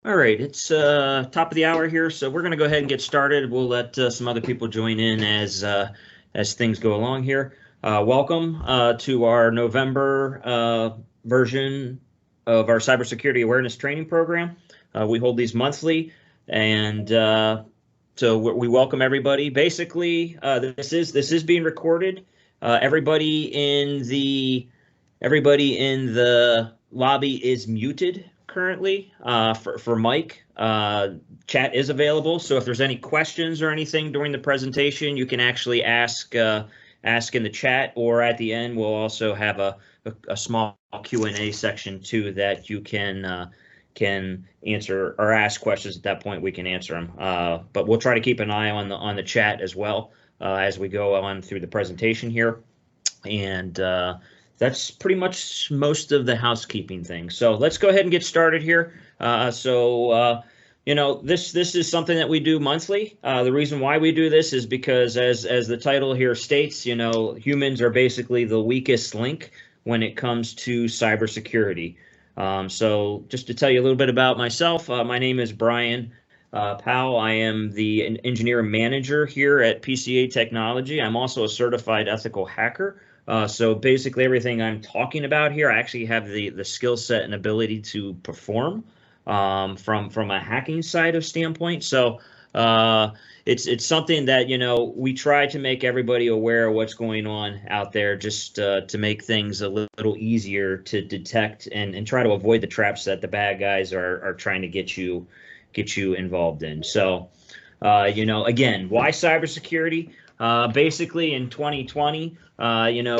All right, it's top of the hour here, so we're going to go ahead and get started. We'll let some other people join in as things go along here. Welcome to our November version of our cybersecurity awareness training program. We hold these monthly, and so we welcome everybody. Basically, this is being recorded. Everybody in the lobby is muted currently for Mike. Chat is available, so if there's any questions or anything during the presentation, you can actually ask in the chat, or at the end we'll also have a small Q&A section too that you can answer or ask questions at that point. We can answer them, but we'll try to keep an eye on the chat as well as we go on through the presentation here. And that's pretty much most of the housekeeping things. So let's go ahead and get started here. This is something that we do monthly. The reason why we do this is because, as the title here states, humans are basically the weakest link when it comes to cybersecurity. So just to tell you a little bit about myself, my name is Brian Powell. I am the engineer manager here at PCA Technology. I'm also a certified ethical hacker. So basically everything I'm talking about here, I actually have the skill set and ability to perform from a hacking side of standpoint. So it's something that, we try to make everybody aware of what's going on out there, just to make things a little easier to detect and try to avoid the traps that the bad guys are trying to get you involved in. So, again, why cybersecurity? Basically in 2020,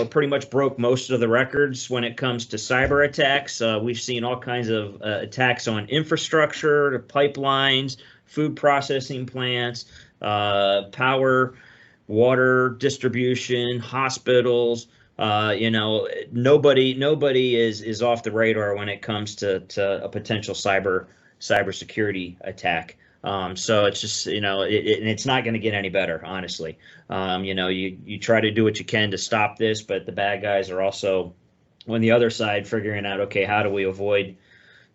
pretty much broke most of the records when it comes to cyber attacks. We've seen all kinds of attacks on infrastructure, pipelines, food processing plants, power, water distribution, hospitals. Nobody is off the radar when it comes to a potential cybersecurity attack. So it's just, and it's not going to get any better, honestly. You try to do what you can to stop this, but the bad guys are also on the other side figuring out, okay, how do we avoid,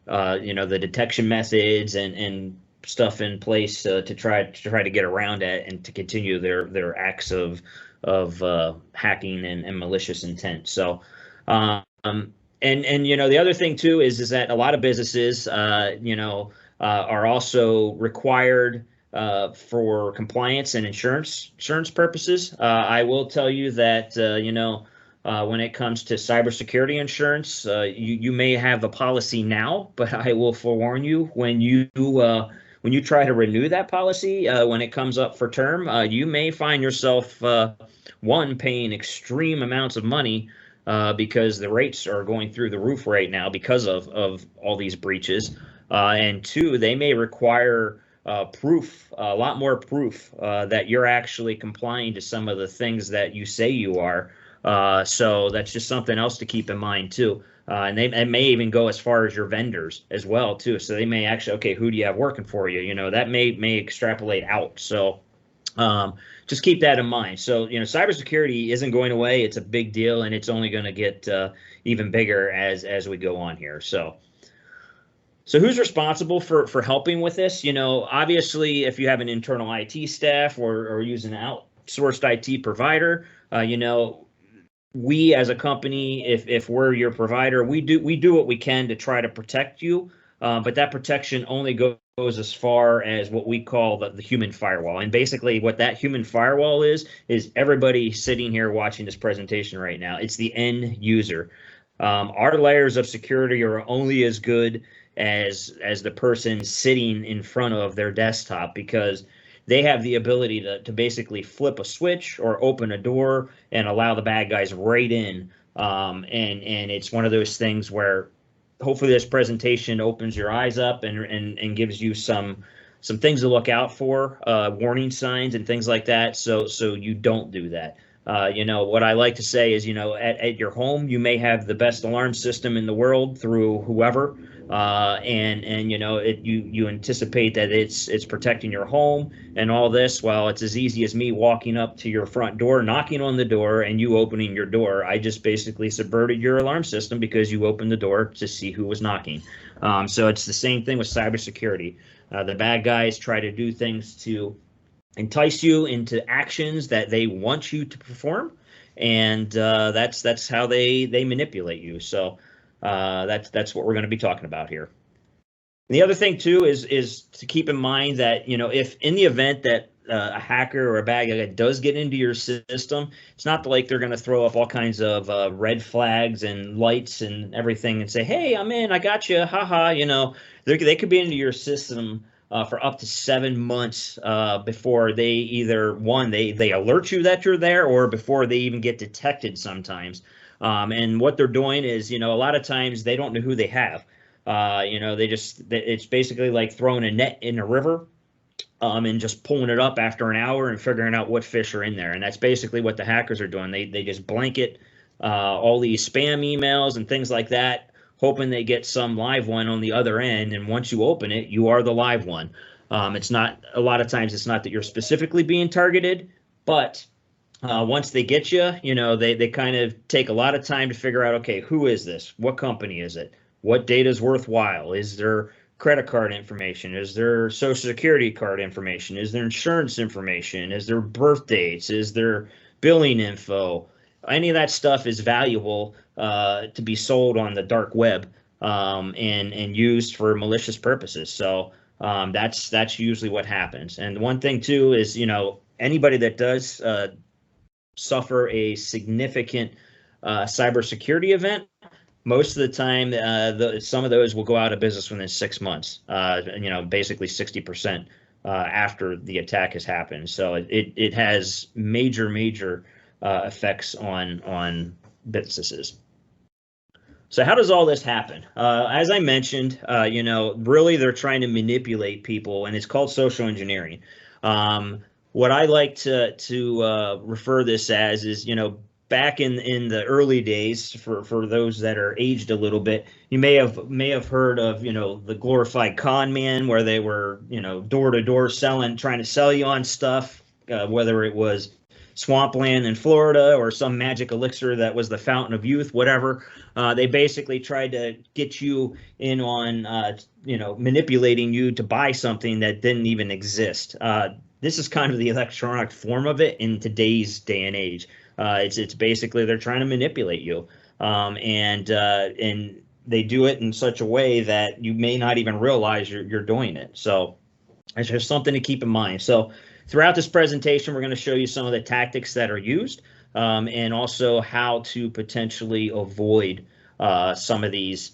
the detection methods and stuff in place to try to get around it and to continue their acts of hacking and malicious intent. So, and the other thing too is that a lot of businesses, are also required for compliance and insurance purposes. I will tell you that when it comes to cybersecurity insurance, you may have a policy now, but I will forewarn you when you try to renew that policy when it comes up for term, you may find yourself paying extreme amounts of money because the rates are going through the roof right now because of all these breaches. And two, they may require proof, a lot more proof that you're actually complying to some of the things that you say you are. So that's just something else to keep in mind too. And they may even go as far as your vendors as well too. So they may actually, okay, who do you have working for you? That may extrapolate out. So just keep that in mind. So cybersecurity isn't going away. It's a big deal, and it's only going to get even bigger as we go on here. So who's responsible for helping with this? Obviously, if you have an internal IT staff or use an outsourced IT provider, we as a company, if we're your provider, we do what we can to try to protect you, but that protection only goes as far as what we call the human firewall. And basically what that human firewall is everybody sitting here watching this presentation right now. It's the end user. Our layers of security are only as good as the person sitting in front of their desktop, because they have the ability to basically flip a switch or open a door and allow the bad guys right in. And it's one of those things where hopefully this presentation opens your eyes up and gives you some things to look out for, warning signs and things like that, so you don't do that. What I like to say is, at your home, you may have the best alarm system in the world through whoever, and you anticipate that it's protecting your home and all this. Well, it's as easy as me walking up to your front door, knocking on the door, and you opening your door. I just basically subverted your alarm system because you opened the door to see who was knocking. So it's the same thing with cybersecurity. The bad guys try to do things to entice you into actions that they want you to perform, and that's how they manipulate you. So that's what we're going to be talking about here. And the other thing too is to keep in mind that, if in the event that a hacker or a bad guy does get into your system, it's not like they're going to throw up all kinds of red flags and lights and everything and say, "Hey, I'm in, I got you, haha." They could be into your system for up to 7 months before they either they alert you that you're there, or before they even get detected sometimes. And what they're doing is, a lot of times they don't know who they have. It's basically like throwing a net in a river, and just pulling it up after an hour and figuring out what fish are in there. And that's basically what the hackers are doing. They just blanket all these spam emails and things like that, hoping they get some live one on the other end. And once you open it, you are the live one. It's not, a lot of times it's not that you're specifically being targeted, but once they get you, they kind of take a lot of time to figure out, okay, who is this? What company is it? What data is worthwhile? Is there credit card information? Is there social security card information? Is there insurance information? Is there birth dates? Is there billing info? Any of that stuff is valuable to be sold on the dark web, and used for malicious purposes. So that's usually what happens. And one thing too is, anybody that does suffer a significant cybersecurity event, most of the time, some of those will go out of business within 6 months. Basically 60% after the attack has happened. So it has major effects on businesses. So how does all this happen? As I mentioned, really they're trying to manipulate people, and it's called social engineering. What I like to refer this as is, back in the early days, for those that are aged a little bit, you may have heard of, the glorified con man, where they were, door to door trying to sell you on stuff, whether it was swampland in Florida or some magic elixir that was the fountain of youth, whatever. They basically tried to get you in on, manipulating you to buy something that didn't even exist. This is kind of the electronic form of it in today's day and age. It's basically they're trying to manipulate you, and they do it in such a way that you may not even realize you're doing it. So it's just something to keep in mind. So throughout this presentation, we're going to show you some of the tactics that are used, and also how to potentially avoid some of these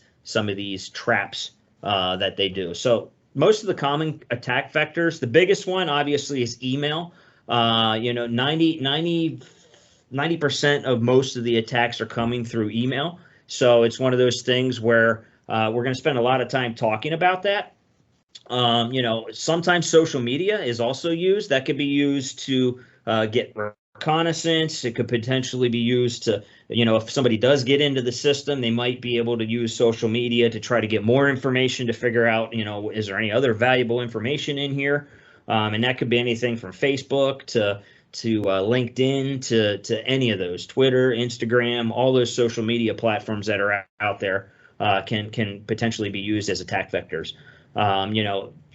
traps that they do. So most of the common attack vectors, the biggest one obviously is email. 90% of most of the attacks are coming through email. So it's one of those things where we're going to spend a lot of time talking about that. Sometimes social media is also used. That could be used to get reconnaissance. It could potentially be used to, if somebody does get into the system, they might be able to use social media to try to get more information, to figure out, is there any other valuable information in here? And that could be anything from Facebook to LinkedIn to any of those, Twitter, Instagram, all those social media platforms that are out there can potentially be used as attack vectors.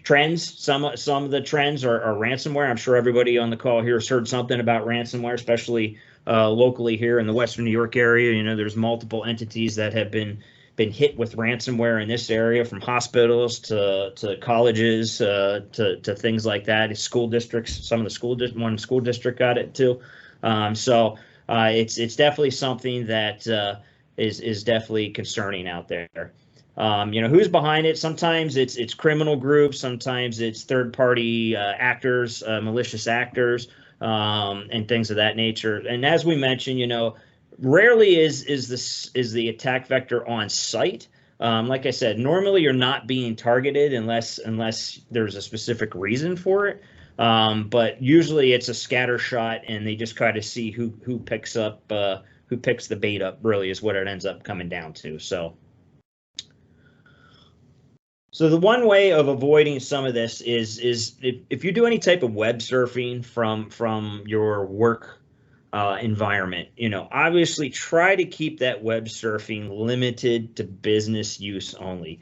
Trends, some of the trends are ransomware. I'm sure everybody on the call here has heard something about ransomware, especially locally here in the Western New York area. There's multiple entities that have been hit with ransomware in this area, from hospitals to colleges to things like that. School districts, one school district got it too. So it's definitely something that is definitely concerning out there. Who's behind it? Sometimes it's criminal groups, sometimes it's third-party actors, malicious actors, and things of that nature. And as we mentioned, rarely is the attack vector on site. Like I said, normally you're not being targeted unless there's a specific reason for it. But usually it's a scatter shot, and they just try to see who picks the bait up. Really, is what it ends up coming down to. So the one way of avoiding some of this is if you do any type of web surfing from your work environment, obviously try to keep that web surfing limited to business use only.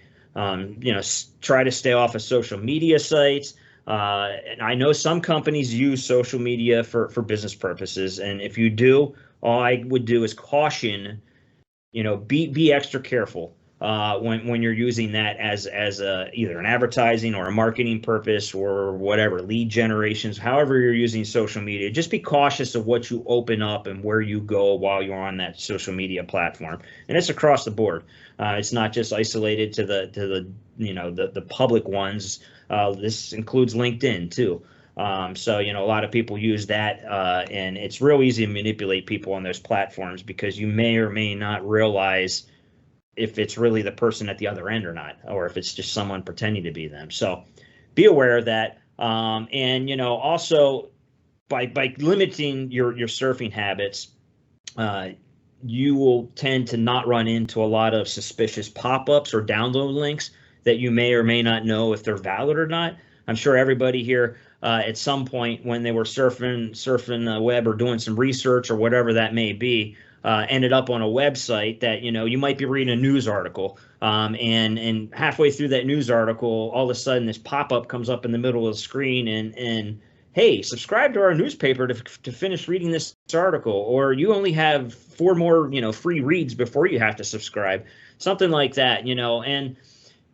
Try to stay off of social media sites. And I know some companies use social media for business purposes, and if you do, all I would do is caution, be extra careful when you're using that as either an advertising or a marketing purpose or whatever, lead generations, however you're using social media. Just be cautious of what you open up and where you go while you're on that social media platform, and it's across the board. It's not just isolated to the public ones. This includes LinkedIn too. So a lot of people use that, and it's real easy to manipulate people on those platforms because you may or may not realize if it's really the person at the other end or not, or if it's just someone pretending to be them. So be aware of that. And also by limiting your surfing habits, you will tend to not run into a lot of suspicious pop-ups or download links that you may or may not know if they're valid or not. I'm sure everybody here at some point when they were surfing the web or doing some research or whatever that may be, ended up on a website that you might be reading a news article, and halfway through that news article, all of a sudden this pop-up comes up in the middle of the screen, and hey, subscribe to our newspaper to finish reading this article, or you only have 4 more free reads before you have to subscribe, something like that, and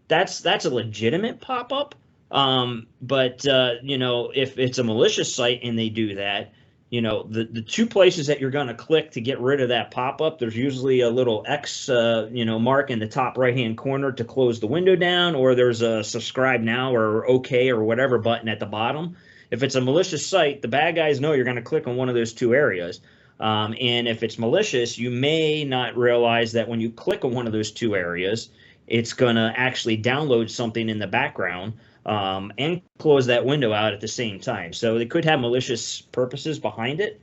that's a legitimate pop-up. But if it's a malicious site and they do that, the 2 places that you're going to click to get rid of that pop-up, there's usually a little X, mark in the top right-hand corner to close the window down, or there's a subscribe now or okay or whatever button at the bottom. If it's a malicious site, the bad guys know you're going to click on one of those 2 areas. And if it's malicious, you may not realize that when you click on one of those 2 areas, it's going to actually download something in the background, and close that window out at the same time. So they could have malicious purposes behind it.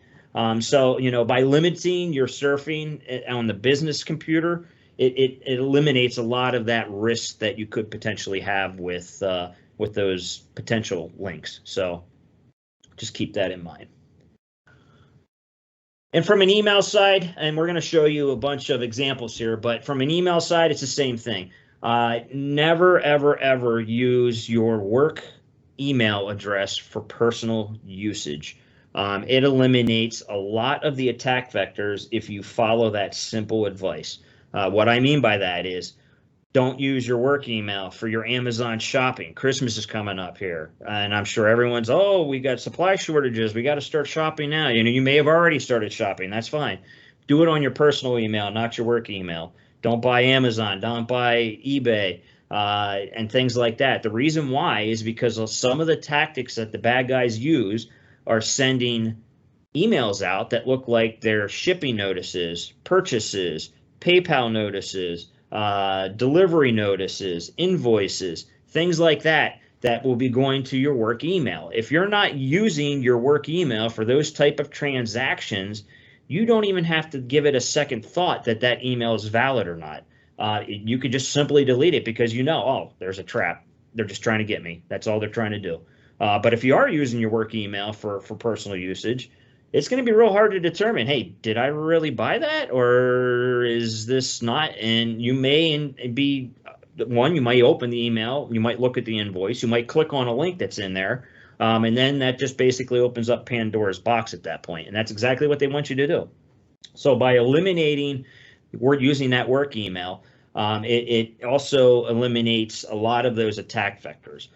So by limiting your surfing on the business computer, it eliminates a lot of that risk that you could potentially have with those potential links. So just keep that in mind. And from an email side, and we're going to show you a bunch of examples here, but from an email side, it's the same thing. Never, ever, ever use your work email address for personal usage. It eliminates a lot of the attack vectors if you follow that simple advice. What I mean by that is, don't use your work email for your Amazon shopping. Christmas is coming up here, and I'm sure everyone's, oh, we got supply shortages, we got to start shopping now. You may have already started shopping. That's fine. Do it on your personal email, not your work email. Don't buy Amazon, don't buy eBay, and things like that. The reason why is because of some of the tactics that the bad guys use are sending emails out that look like they're shipping notices, purchases, PayPal notices, delivery notices, invoices, things like that will be going to your work email. If you're not using your work email for those type of transactions, you don't even have to give it a second thought that email is valid or not. You could just simply delete it because oh, there's a trap. They're just trying to get me. That's all they're trying to do. But if you are using your work email for personal usage, it's going to be real hard to determine, hey, did I really buy that, or is this not? And you may be, you might open the email, you might look at the invoice, you might click on a link that's in there, and then that just basically opens up Pandora's box at that point, and that's exactly what they want you to do. So by eliminating using that work email, it also eliminates a lot of those attack vectors.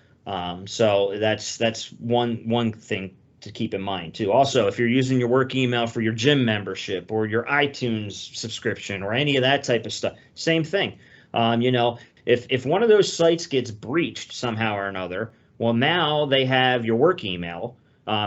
So that's one thing to keep in mind too. Also, if you're using your work email for your gym membership or your iTunes subscription or any of that type of stuff, same thing. If one of those sites gets breached somehow or another, well, now they have your work email,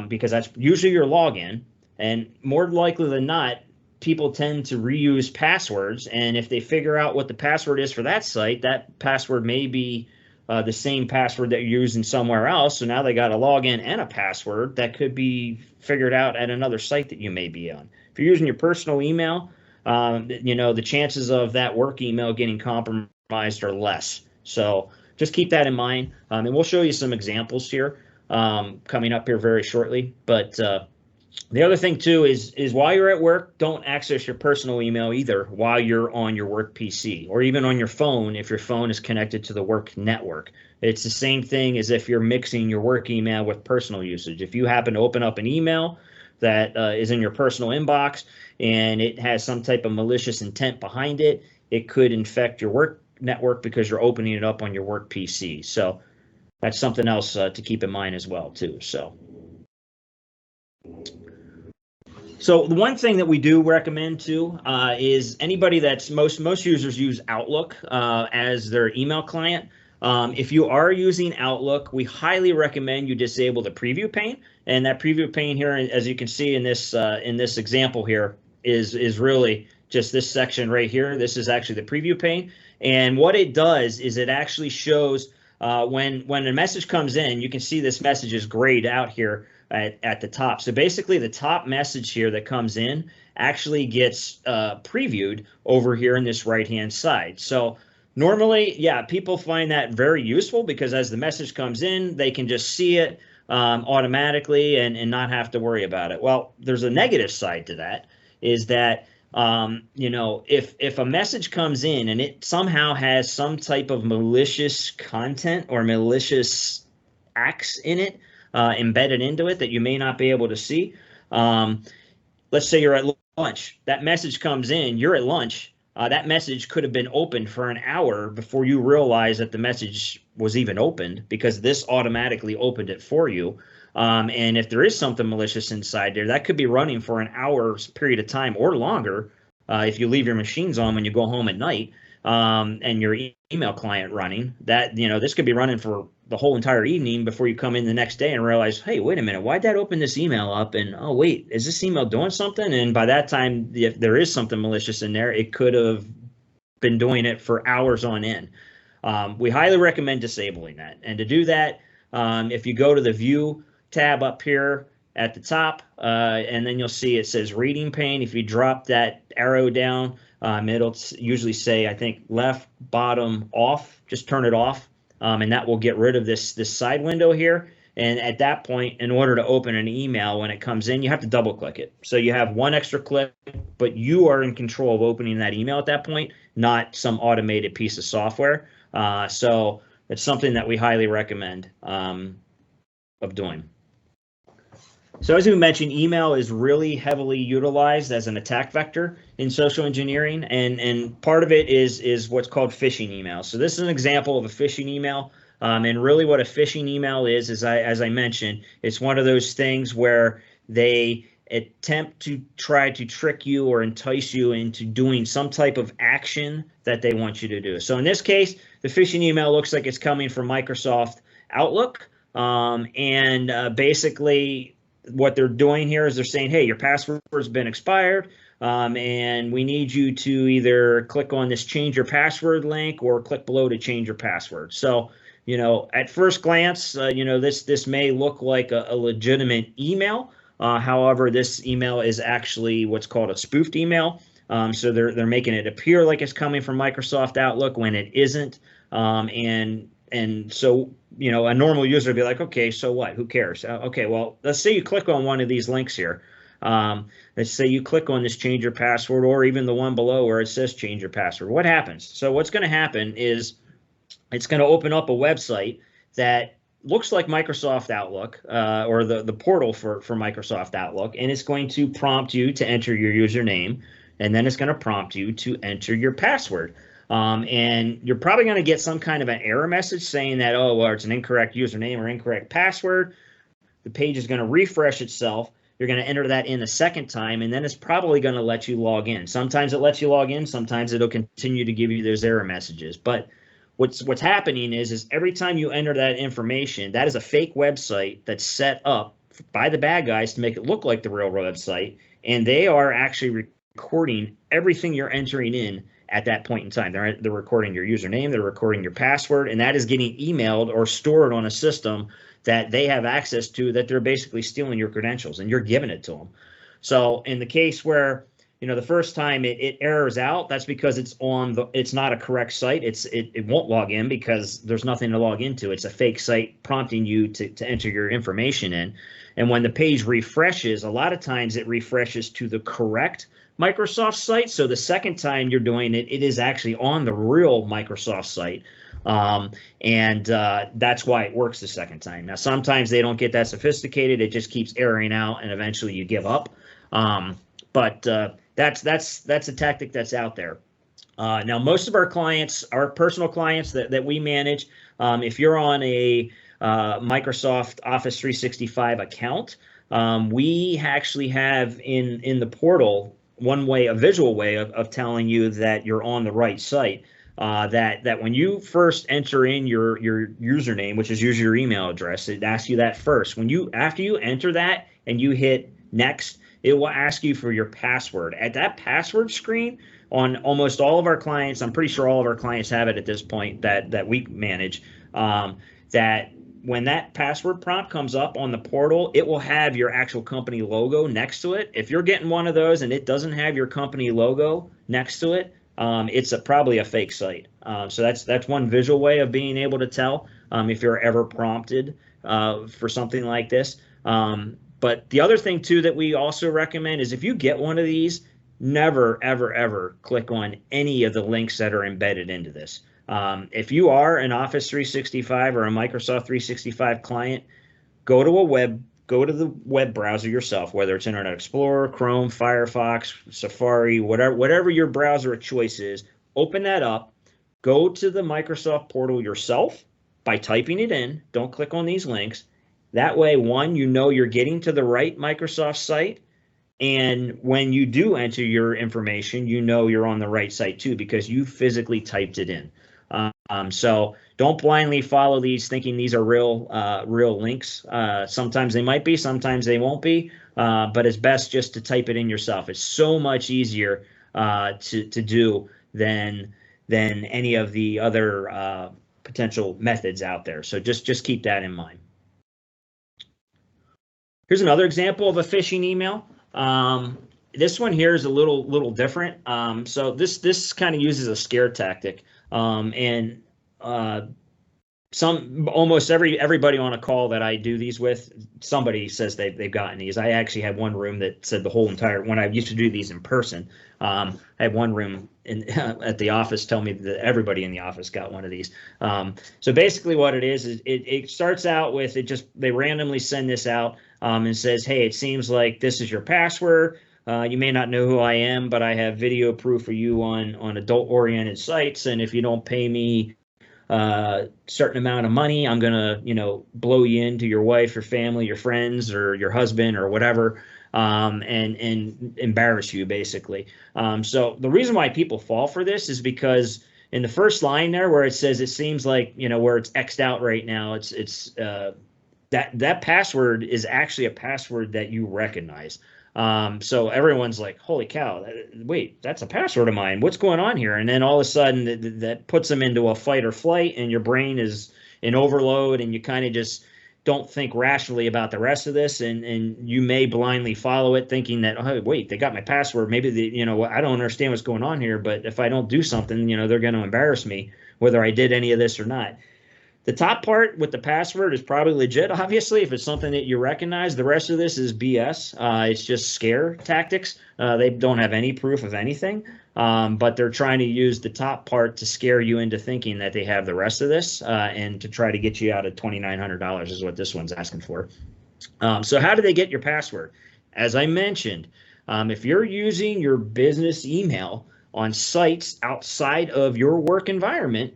because that's usually your login, and more likely than not, people tend to reuse passwords, and if they figure out what the password is for that site, that password may be the same password that you're using somewhere else. So now they got a login and a password that could be figured out at another site that you may be on. If you're using your personal email, the chances of that work email getting compromised are less. So just keep that in mind. And we'll show you some examples here coming up here very shortly. But The other thing too is while you're at work, don't access your personal email either while you're on your work PC or even on your phone if your phone is connected to the work network. It's the same thing as if you're mixing your work email with personal usage. If you happen to open up an email that is in your personal inbox and it has some type of malicious intent behind it, it could infect your work network because you're opening it up on your work PC. So that's something else to keep in mind as well too. So the one thing that we do recommend too is anybody that's most users use Outlook as their email client. If you are using Outlook, we highly recommend you disable the preview pane. And that preview pane here, as you can see in this example here, is really just this section right here. This is actually the preview pane. And what it does is it actually shows when a message comes in, you can see this message is grayed out here at the top. So basically the top message here that comes in actually gets previewed over here in this right-hand side. So normally, yeah, people find that very useful because as the message comes in, they can just see it automatically and not have to worry about it. Well, there's a negative side to that, is that you know, if a message comes in and it somehow has some type of malicious content or malicious acts in it, embedded into it that you may not be able to see. Let's say you're at lunch. That message comes in, you're at lunch. That message could have been opened for an hour before you realize that the message was even opened because this automatically opened it for you. And if there is something malicious inside there, that could be running for an hour's period of time or longer if you leave your machines on when you go home at night and your email client running. That, you know, this could be running for the whole entire evening before you come in the next day and realize, hey, wait a minute, why'd that open this email up? And oh, wait, is this email doing something? And by that time, if there is something malicious in there, it could have been doing it for hours on end. We highly recommend disabling that. And to do that, if you go to the View tab up here at the top, and then you'll see it says Reading Pane. If you drop that arrow down, it'll usually say, I think, left, bottom, off. Just turn it off. And that will get rid of this side window here. And at that point, in order to open an email when it comes in, you have to double click it. So you have one extra click, but you are in control of opening that email at that point, not some automated piece of software. So it's something that we highly recommend of doing. So as we mentioned, email is really heavily utilized as an attack vector in social engineering, and part of it is what's called phishing email. So this is an example of a phishing email, and really what a phishing email is as I mentioned, it's one of those things where they attempt to try to trick you or entice you into doing some type of action that they want you to do. So in this case, the phishing email looks like it's coming from Microsoft Outlook, and basically what they're doing here is they're saying, hey, your password has been expired, and we need you to either click on this change your password link or click below to change your password. So, you know, at first glance, you know, this may look like a legitimate email. However, this email is actually what's called a spoofed email. So they're making it appear like it's coming from Microsoft Outlook when it isn't. And so, you know, a normal user would be like, okay, so what? Who cares? Okay, well, let's say you click on one of these links here. Let's say you click on this change your password, or even the one below where it says change your password. What happens? So what's going to happen is it's going to open up a website that looks like Microsoft Outlook, or the portal for Microsoft Outlook, and it's going to prompt you to enter your username, and then it's going to prompt you to enter your password. And you're probably going to get some kind of an error message saying that, oh, well, it's an incorrect username or incorrect password. The page is going to refresh itself. You're going to enter that in a second time, and then it's probably going to let you log in. Sometimes it lets you log in. Sometimes it'll continue to give you those error messages. But what's happening is every time you enter that information, that is a fake website that's set up by the bad guys to make it look like the real website, and they are actually recording everything you're entering in at that point in time. They're recording your username, they're recording your password, and that is getting emailed or stored on a system that they have access to, that they're basically stealing your credentials and you're giving it to them. So in the case where the first time it errors out, that's because it's not a correct site. It won't log in because there's nothing to log into. It's a fake site prompting you to enter your information in. And when the page refreshes, a lot of times it refreshes to the correct Microsoft site. So the second time you're doing it, it is actually on the real Microsoft site. That's why it works the second time. Now, sometimes they don't get that sophisticated. It just keeps erroring out, and eventually you give up. But that's a tactic that's out there. Now, most of our clients, our personal clients that we manage, if you're on a Microsoft Office 365 account, we actually have in the portal a visual way of telling you that you're on the right site. That when you first enter in your username, which is usually your email address, it asks you that first. After you enter that and you hit next, it will ask you for your password. At that password screen on almost all of our clients, I'm pretty sure all of our clients have it at this point that we manage, that when that password prompt comes up on the portal, it will have your actual company logo next to it. If you're getting one of those and it doesn't have your company logo next to it, it's probably a fake site. So that's one visual way of being able to tell if you're ever prompted for something like this. But the other thing too that we also recommend is if you get one of these, never, ever, ever click on any of the links that are embedded into this. If you are an Office 365 or a Microsoft 365 client, go to the web browser yourself, whether it's Internet Explorer, Chrome, Firefox, Safari, whatever your browser of choice is, open that up, go to the Microsoft portal yourself by typing it in. Don't click on these links. That way, one, you're getting to the right Microsoft site. And when you do enter your information, you're on the right site too, because you physically typed it in. So don't blindly follow these thinking these are real links. Sometimes they might be, sometimes they won't be, but it's best just to type it in yourself. It's so much easier to do than any of the other potential methods out there. So just keep that in mind. Here's another example of a phishing email. This one here is a little different. So this kind of uses a scare tactic. Almost everybody on a call that I do these with, somebody says they've gotten these. I actually had one room that said when I used to do these in person, I had one room at the office tell me that everybody in the office got one of these. So basically what it is it starts out with they randomly send this out and says, hey, it seems like this is your password. You may not know who I am, but I have video proof of you on adult-oriented sites, and if you don't pay me a certain amount of money, I'm gonna, blow you into your wife, your family, your friends, or your husband, or whatever, and embarrass you, basically. So the reason why people fall for this is because in the first line there, where it says it seems like, where it's X'd out right now, it's that password is actually a password that you recognize. So everyone's like, holy cow, wait, that's a password of mine. What's going on here? And then all of a sudden that puts them into a fight or flight, and your brain is in overload, and you kind of just don't think rationally about the rest of this. And you may blindly follow it thinking that, oh, wait, they got my password. Maybe I don't understand what's going on here, but if I don't do something, they're going to embarrass me, whether I did any of this or not. The top part with the password is probably legit, obviously, if it's something that you recognize. The rest of this is BS. It's just scare tactics. They don't have any proof of anything, but they're trying to use the top part to scare you into thinking that they have the rest of this and to try to get you out of $2,900 is what this one's asking for. So how do they get your password? As I mentioned, if you're using your business email on sites outside of your work environment,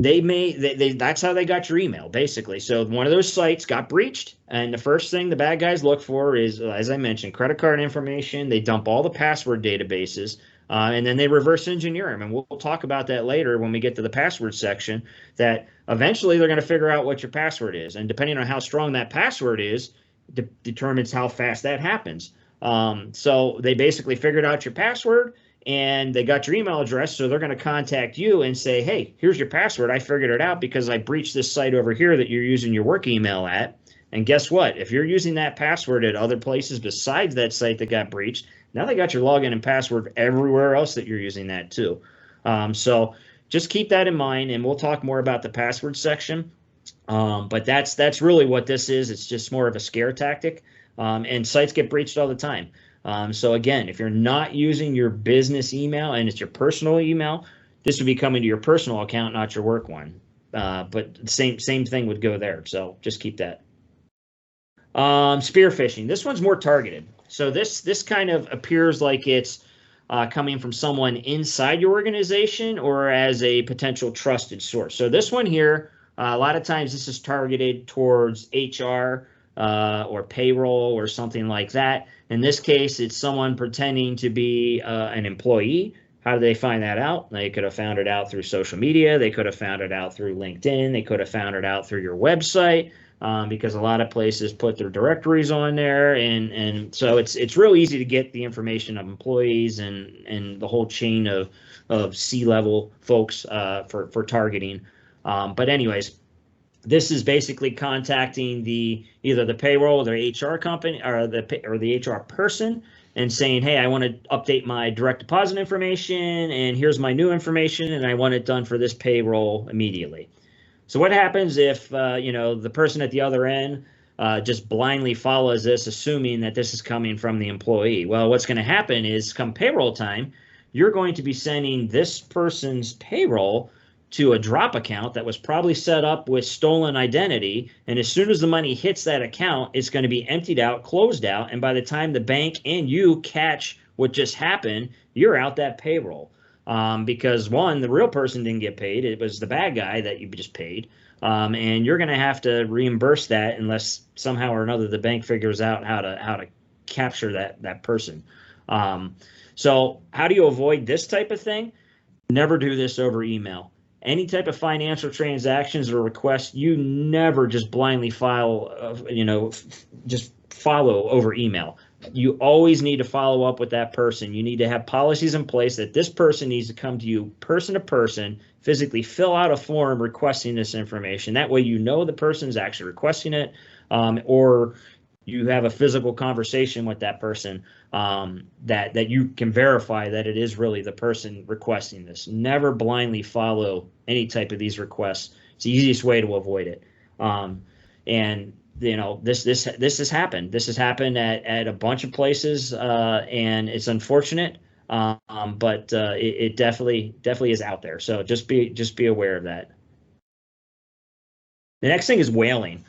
that's how they got your email, basically. So one of those sites got breached, and the first thing the bad guys look for is, as I mentioned, credit card information. They dump all the password databases, and then they reverse engineer them. And we'll talk about that later when we get to the password section, that eventually they're going to figure out what your password is. And depending on how strong that password is, determines how fast that happens. So they basically figured out your password, and they got your email address, so they're going to contact you and say, hey, here's your password. I figured it out because I breached this site over here that you're using your work email at. And guess what? If you're using that password at other places besides that site that got breached, now they got your login and password everywhere else that you're using that too. So just keep that in mind, and we'll talk more about the password section. But that's really what this is. It's just more of a scare tactic, and sites get breached all the time. So again, if you're not using your business email and it's your personal email, this would be coming to your personal account, not your work one. But same thing would go there. So just keep that. Spear phishing. This one's more targeted. So this kind of appears like it's coming from someone inside your organization or as a potential trusted source. So this one here, a lot of times this is targeted towards HR or payroll or something like that. In this case, it's someone pretending to be an employee. How do they find that out? They could have found it out through social media. They could have found it out through LinkedIn. They could have found it out through your website, because a lot of places put their directories on there. And so it's real easy to get the information of employees and the whole chain of C-level folks for targeting. But anyways, this is basically contacting either the payroll or the HR company or the HR person and saying, hey, I want to update my direct deposit information, and here's my new information, and I want it done for this payroll immediately. So what happens if the person at the other end just blindly follows this, assuming that this is coming from the employee? Well, what's going to happen is come payroll time, you're going to be sending this person's payroll to a drop account that was probably set up with stolen identity. And as soon as the money hits that account, it's going to be emptied out, closed out. And by the time the bank and you catch what just happened, you're out that payroll. Because one, the real person didn't get paid. It was the bad guy that you just paid. And you're going to have to reimburse that unless somehow or another the bank figures out how to capture that person. So how do you avoid this type of thing? Never do this over email. Any type of financial transactions or requests, you never just blindly just follow over email. You always need to follow up with that person. You need to have policies in place that this person needs to come to you person to person, physically fill out a form requesting this information. That way you know the person is actually requesting it, or you have a physical conversation with that person that you can verify that it is really the person requesting this. Never blindly follow any type of these requests. It's the easiest way to avoid it. And this has happened. This has happened at a bunch of places, and it's unfortunate. But it definitely is out there. So just be aware of that. The next thing is whaling.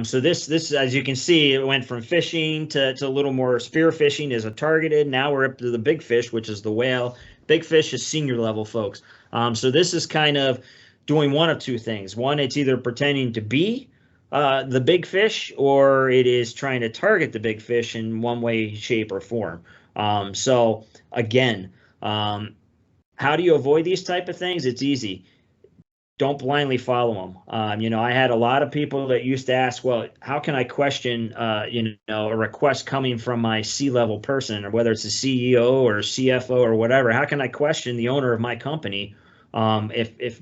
So this, as you can see, it went from phishing to a little more spear phishing as a targeted. Now we're up to the big fish, which is the whale. Big fish is senior level folks. So this is kind of doing one of two things. One, it's either pretending to be the big fish, or it is trying to target the big fish in one way, shape, or form. So again, how do you avoid these type of things? It's easy. Don't blindly follow them. I had a lot of people that used to ask, well, how can I question, a request coming from my C-level person, or whether it's a CEO or CFO or whatever? How can I question the owner of my company if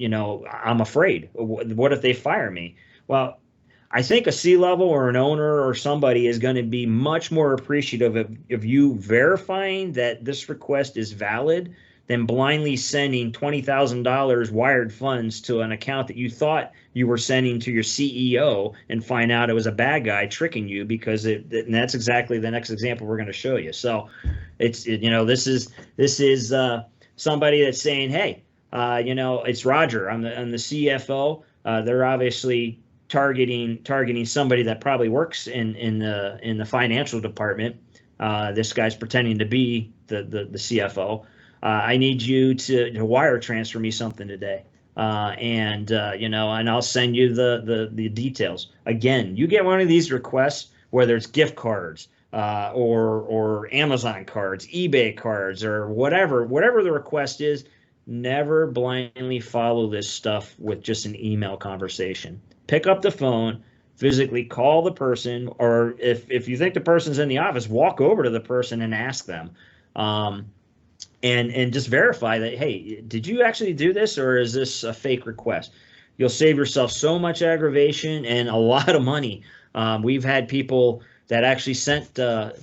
I'm afraid? What if they fire me? Well, I think a C-level or an owner or somebody is going to be much more appreciative of you verifying that this request is valid than blindly sending $20,000 wired funds to an account that you thought you were sending to your CEO and find out it was a bad guy tricking you, because and that's exactly the next example we're going to show you. So this is somebody that's saying, hey, it's Roger. I'm the CFO. They're obviously targeting somebody that probably works in the financial department. This guy's pretending to be the CFO. I need you to wire transfer me something today, and I'll send you the details. Again, you get one of these requests, whether it's gift cards or Amazon cards, eBay cards, or whatever the request is. Never blindly follow this stuff with just an email conversation. Pick up the phone, physically call the person, or if you think the person's in the office, walk over to the person and ask them. And just verify that, hey, did you actually do this, or is this a fake request? you'll save yourself so much aggravation and a lot of money. We've had people that actually sent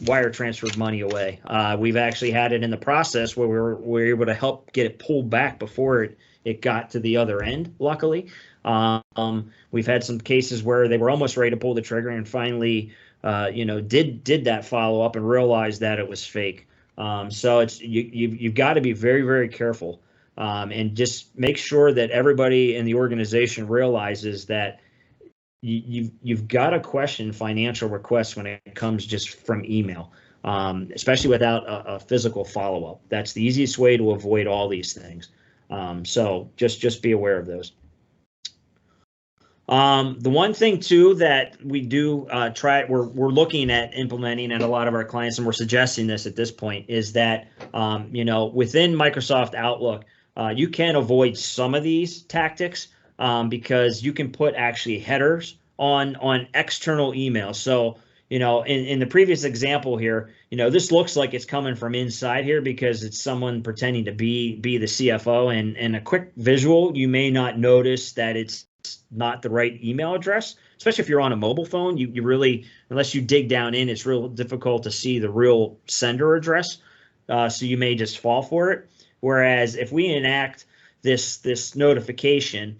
wire transferred money away. We've actually had it in the process where we were able to help get it pulled back before it got to the other end, luckily. We've had some cases where they were almost ready to pull the trigger and finally, did that follow up and realized that it was fake. So you've got to be very, very careful, and just make sure that everybody in the organization realizes that you've got to question financial requests when it comes just from email, especially without a physical follow-up. That's the easiest way to avoid all these things. So just be aware of those. The one thing too that we do we're looking at implementing at a lot of our clients, and we're suggesting this at this point, is that within Microsoft Outlook, you can avoid some of these tactics because you can put actually headers on external emails. So in the previous example here, this looks like it's coming from inside here because it's someone pretending to be the CFO, and a quick visual, you may not notice that it's not the right email address, especially if you're on a mobile phone. You really, unless you dig down in, it's real difficult to see the real sender address. So you may just fall for it. Whereas if we enact this notification,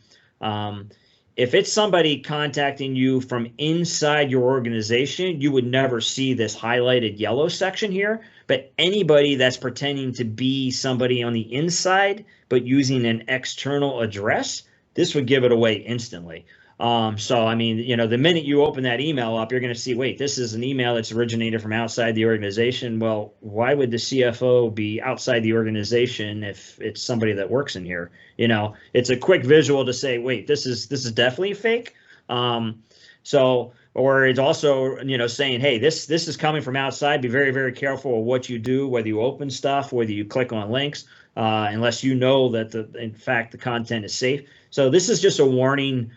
if it's somebody contacting you from inside your organization, you would never see this highlighted yellow section here. But anybody that's pretending to be somebody on the inside but using an external address, this would give it away instantly. So, I mean, the minute you open that email up, you're going to see, wait, this is an email that's originated from outside the organization. Well, why would the CFO be outside the organization if it's somebody that works in here? It's a quick visual to say, wait, this is definitely fake. Or it's also, saying, hey, this is coming from outside. Be very, very careful of what you do, whether you open stuff, whether you click on links, unless you know that in fact the content is safe. So this is just a warning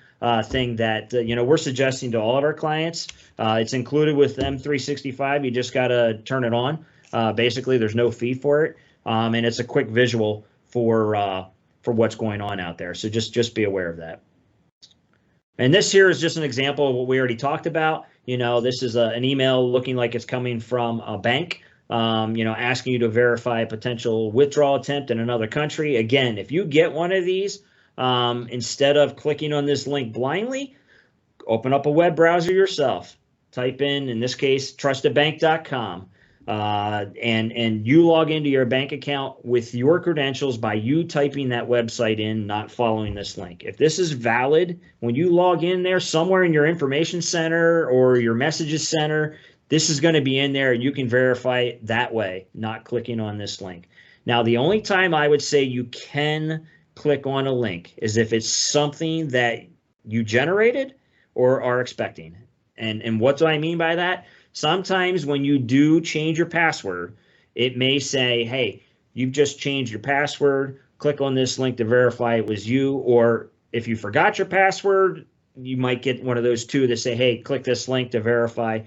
thing that we're suggesting to all of our clients. It's included with M365. You just got to turn it on. Basically, there's no fee for it, and it's a quick visual for what's going on out there. So just be aware of that. And this here is just an example of what we already talked about. This is an email looking like it's coming from a bank, asking you to verify a potential withdrawal attempt in another country. Again, if you get one of these, instead of clicking on this link blindly, open up a web browser yourself. Type in this case, trustedbank.com, and you log into your bank account with your credentials by you typing that website in, not following this link. If this is valid, when you log in there somewhere in your information center or your messages center, this is going to be in there, and you can verify it that way, not clicking on this link. Now, the only time I would say you can click on a link is if it's something that you generated or are expecting. And what do I mean by that? Sometimes when you do change your password, it may say, hey, you've just changed your password. Click on this link to verify it was you. Or if you forgot your password, you might get one of those two that say, hey, click this link to verify.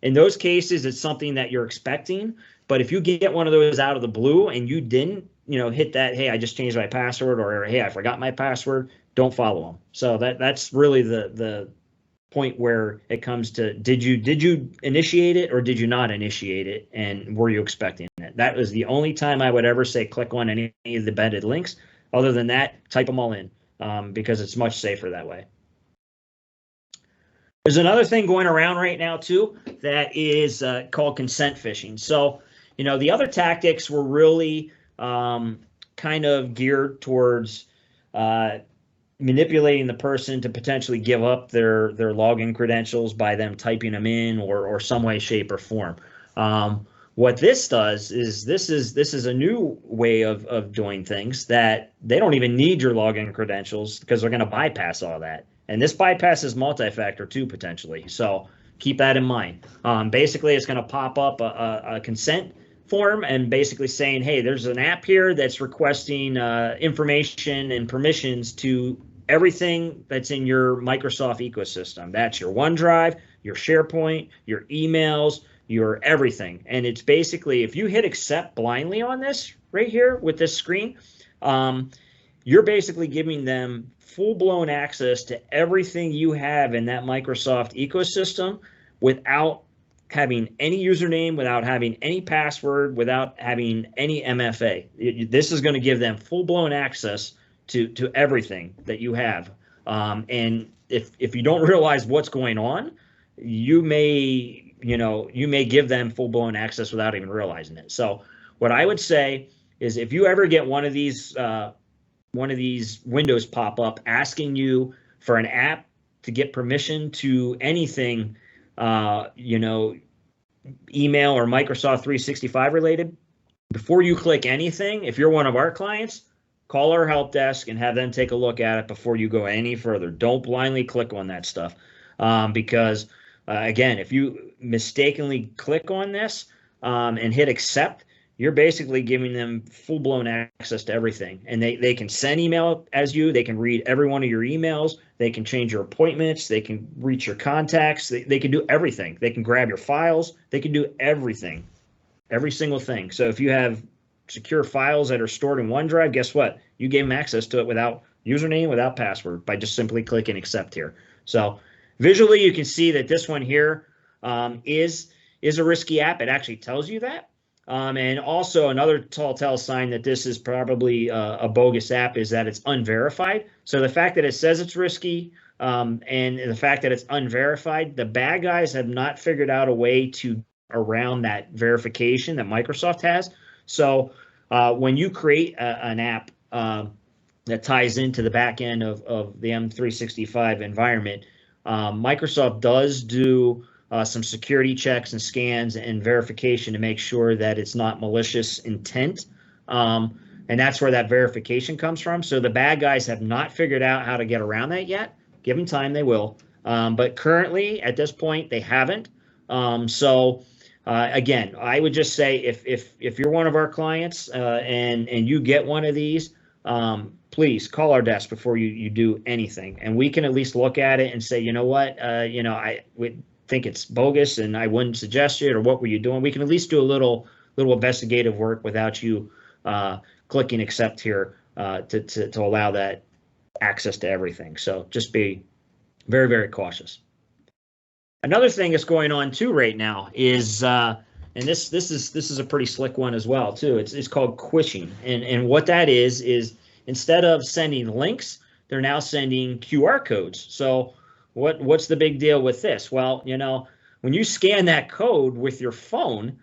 In those cases, it's something that you're expecting. But if you get one of those out of the blue and you didn't, hit that, hey, I just changed my password, or hey, I forgot my password, don't follow them. So that's really the point where it comes to, did you initiate it or did you not initiate it, and were you expecting it? That was the only time I would ever say click on any of the embedded links. Other than that, type them all in, because it's much safer that way. There's another thing going around right now too that is called consent phishing. So the other tactics were really kind of geared towards manipulating the person to potentially give up their login credentials by them typing them in or some way, shape, or form. What this does is this is a new way of doing things that they don't even need your login credentials because they're going to bypass all that. And this bypasses multi-factor too, potentially. So keep that in mind. Basically, it's going to pop up a consent form and basically saying, hey, there's an app here that's requesting information and permissions to everything that's in your Microsoft ecosystem. That's your OneDrive, your SharePoint, your emails, your everything. And it's basically, if you hit accept blindly on this right here with this screen, you're basically giving them full-blown access to everything you have in that Microsoft ecosystem without having any username, without having any password, without having any MFA. This is going to give them full-blown access to everything that you have. And if you don't realize what's going on, you may give them full-blown access without even realizing it. So what I would say is, if you ever get one of these windows pop up asking you for an app to get permission to anything, email or Microsoft 365 related, before you click anything, if you're one of our clients, call our help desk and have them take a look at it before you go any further. Don't blindly click on that stuff, because again, if you mistakenly click on this and hit accept, you're basically giving them full-blown access to everything. And they can send email as you, they can read every one of your emails, they can change your appointments, they can reach your contacts, they can do everything. They can grab your files, they can do everything, every single thing. So if you have secure files that are stored in OneDrive, guess what? You gave them access to it without username, without password, by just simply clicking accept here. So visually, you can see that this one here is a risky app. It actually tells you that. And also another telltale sign that this is probably a bogus app is that it's unverified. So the fact that it says it's risky and the fact that it's unverified, the bad guys have not figured out a way to around that verification that Microsoft has. So when you create an app that ties into the back end of the M365 environment, Microsoft does do some security checks and scans and verification to make sure that it's not malicious intent. And that's where that verification comes from. So the bad guys have not figured out how to get around that yet. Give them time, they will. But currently, at this point, they haven't. Again, I would just say if you're one of our clients and you get one of these, please call our desk before you do anything. And we can at least look at it and say, you know what, I would think it's bogus and I wouldn't suggest it, or what were you doing? We can at least do a little investigative work without you clicking accept here to allow that access to everything. So just be very, very cautious. Another thing that's going on too right now is, and this is a pretty slick one as well too. It's called Quiching, and what that is instead of sending links, they're now sending QR codes. So what's the big deal with this? Well, when you scan that code with your phone,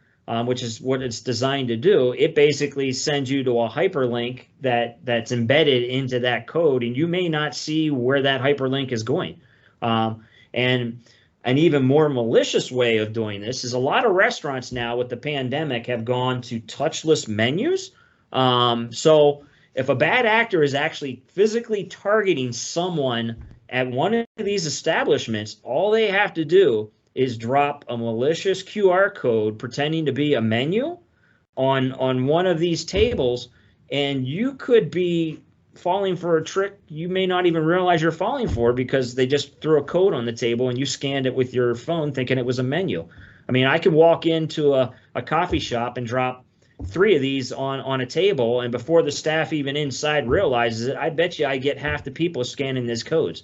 which is what it's designed to do, it basically sends you to a hyperlink that's embedded into that code, and you may not see where that hyperlink is going. And an even more malicious way of doing this is a lot of restaurants now with the pandemic have gone to touchless menus. So if a bad actor is actually physically targeting someone at one of these establishments, all they have to do is drop a malicious QR code pretending to be a menu on one of these tables, and you could be falling for a trick you may not even realize you're falling for, because they just threw a code on the table and you scanned it with your phone thinking it was a menu. I mean, I could walk into a coffee shop and drop 3 of these on a table, and before the staff even inside realizes it, I bet you I get half the people scanning these codes.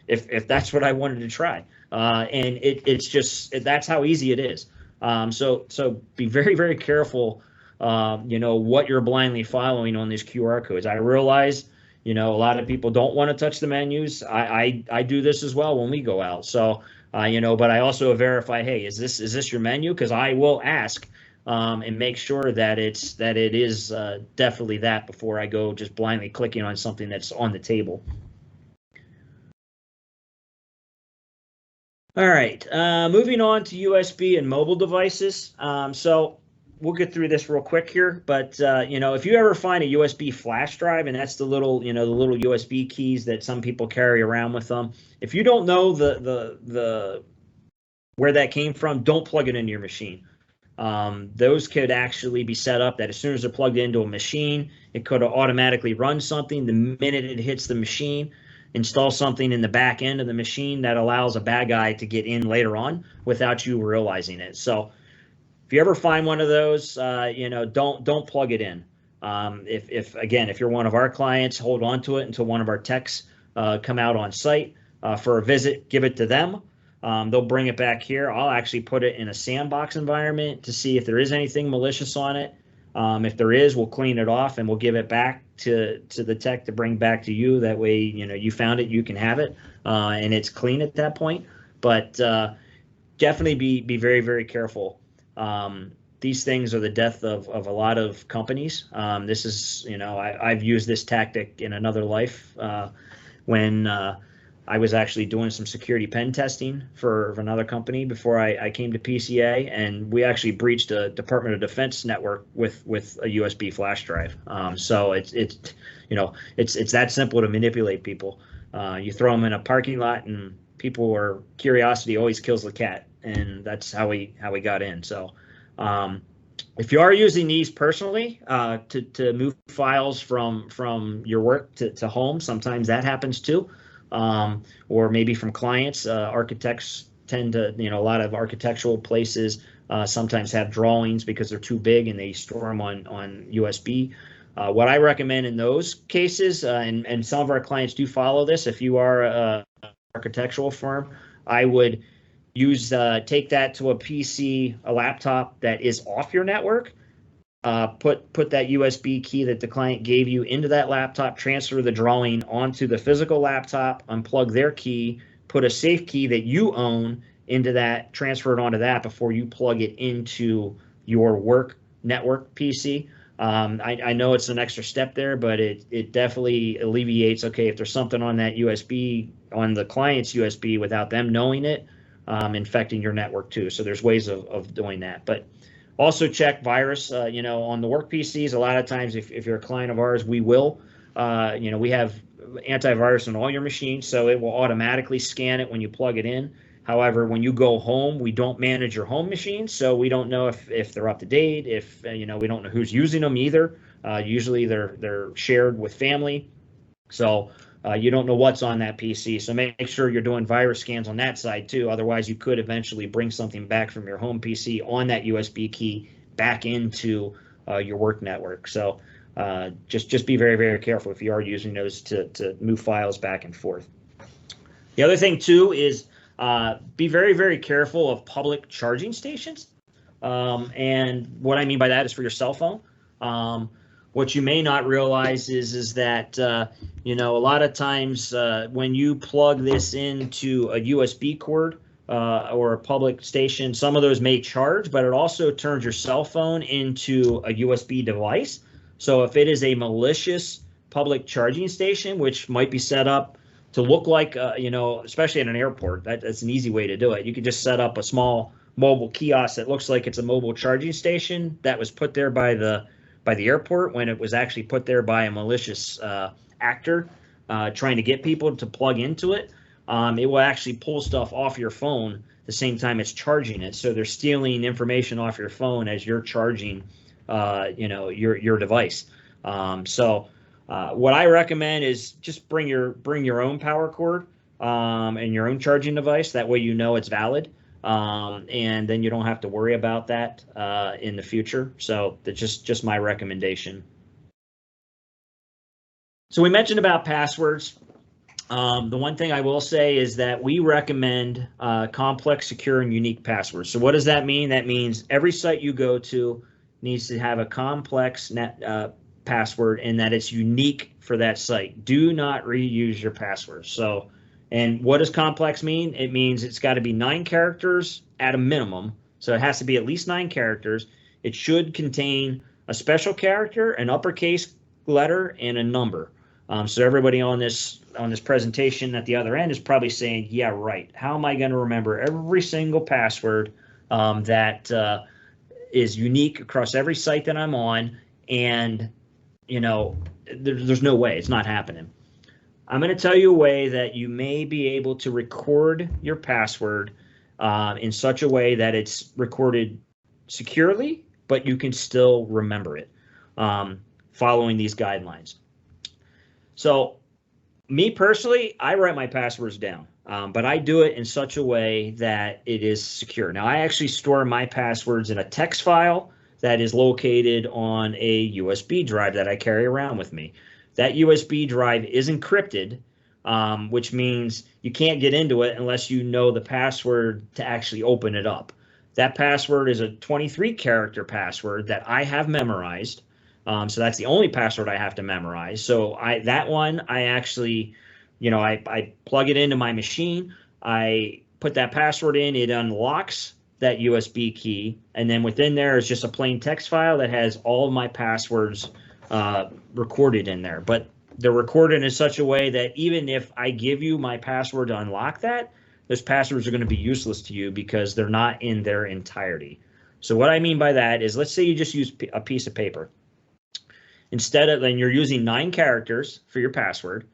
If that's what I wanted to try. And it's just, that's how easy it is. So be very, very careful, what you're blindly following on these QR codes. I realize, a lot of people don't want to touch the menus. I do this as well when we go out. So, but I also verify, hey, is this your menu? Because I will ask and make sure that it is definitely that before I go just blindly clicking on something that's on the table. All right, moving on to USB and mobile devices. So we'll get through this real quick here, but if you ever find a USB flash drive, and that's the little USB keys that some people carry around with them, if you don't know the where that came from, don't plug it into your machine. Those could actually be set up that as soon as they're plugged into a machine, it could automatically run something the minute it hits the machine. Install something in the back end of the machine that allows a bad guy to get in later on without you realizing it. So if you ever find one of those, don't plug it in. If you're one of our clients, hold on to it until one of our techs come out on site for a visit. Give it to them. They'll bring it back here. I'll actually put it in a sandbox environment to see if there is anything malicious on it. If there is, we'll clean it off and we'll give it back to the tech to bring back to you. That way, you found it, you can have it, and it's clean at that point. But definitely be very, very careful. These things are the death of a lot of companies. This is, I've used this tactic in another life when I was actually doing some security pen testing for another company before I came to PCA, and we actually breached a Department of Defense network with a USB flash drive. So it's that simple to manipulate people. You throw them in a parking lot, and curiosity always kills the cat, and that's how we got in. So if you are using these personally to move files from your work to home, sometimes that happens too. Or maybe from clients. Architects tend to, a lot of architectural places sometimes have drawings because they're too big and they store them on USB. What I recommend in those cases, and some of our clients do follow this, if you are an architectural firm, I would take that to a PC, a laptop that is off your network. Put that USB key that the client gave you into that laptop, transfer the drawing onto the physical laptop, unplug their key, put a safe key that you own into that, transfer it onto that before you plug it into your work network PC. I know it's an extra step there, but it definitely alleviates, okay, if there's something on that USB, on the client's USB without them knowing it, infecting your network too. So there's ways of doing that. But also check virus, on the work PCs. A lot of times, if you're a client of ours, we will, we have antivirus on all your machines, so it will automatically scan it when you plug it in. However, when you go home, we don't manage your home machines, so we don't know if they're up to date, we don't know who's using them either. Usually they're shared with family, so you don't know what's on that PC. So make sure you're doing virus scans on that side too. Otherwise, you could eventually bring something back from your home PC on that USB key back into your work network. So just be very, very careful if you are using those to move files back and forth. The other thing too is be very, very careful of public charging stations. And what I mean by that is for your cell phone. What you may not realize is that, a lot of times when you plug this into a USB cord or a public station, some of those may charge, but it also turns your cell phone into a USB device. So if it is a malicious public charging station, which might be set up to look like, especially at an airport, that's an easy way to do it. You could just set up a small mobile kiosk that looks like it's a mobile charging station that was put there by the airport when it was actually put there by a malicious actor trying to get people to plug into it. It will actually pull stuff off your phone at the same time it's charging it. So they're stealing information off your phone as you're charging, your device. What I recommend is just bring your own power cord and your own charging device. That way it's valid. And then you don't have to worry about that in the future. So that's just my recommendation. So we mentioned about passwords. The one thing I will say is that we recommend complex, secure, and unique passwords. So what does that mean? That means every site you go to needs to have a complex password and that it's unique for that site. Do not reuse your passwords. So, and what does complex mean? It means it's got to be 9 characters at a minimum. So it has to be at least 9 characters. It should contain a special character, an uppercase letter, and a number. So everybody on this presentation at the other end is probably saying, yeah, right. How am I going to remember every single password that is unique across every site that I'm on? And, there's no way. It's not happening. I'm going to tell you a way that you may be able to record your password in such a way that it's recorded securely, but you can still remember it following these guidelines. So me personally, I write my passwords down, but I do it in such a way that it is secure. Now, I actually store my passwords in a text file that is located on a USB drive that I carry around with me. That USB drive is encrypted, which means you can't get into it unless you know the password to actually open it up. That password is a 23-character password that I have memorized. So that's the only password I have to memorize. So that one, I actually, I plug it into my machine. I put that password in, it unlocks that USB key, and then within there is just a plain text file that has all of my passwords recorded in there. But they're recorded in such a way that even if I give you my password to unlock that, those passwords are going to be useless to you because they're not in their entirety. So what I mean by that is, let's say you just use a piece of paper. Instead of, then you're using 9 characters for your password.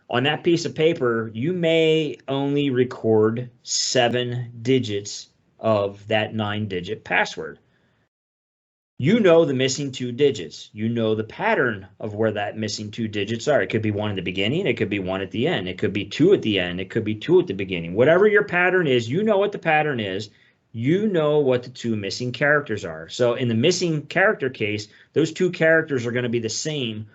On that piece of paper, you may only record 7 digits of that 9-digit password. You know the missing 2 digits. You know the pattern of where that missing 2 digits are. It could be 1 at the beginning. It could be 1 at the end. It could be 2 at the end. It could be 2 at the beginning. Whatever your pattern is, you know what the pattern is. You know what the 2 missing characters are. So in the missing character case, those 2 characters are going to be the same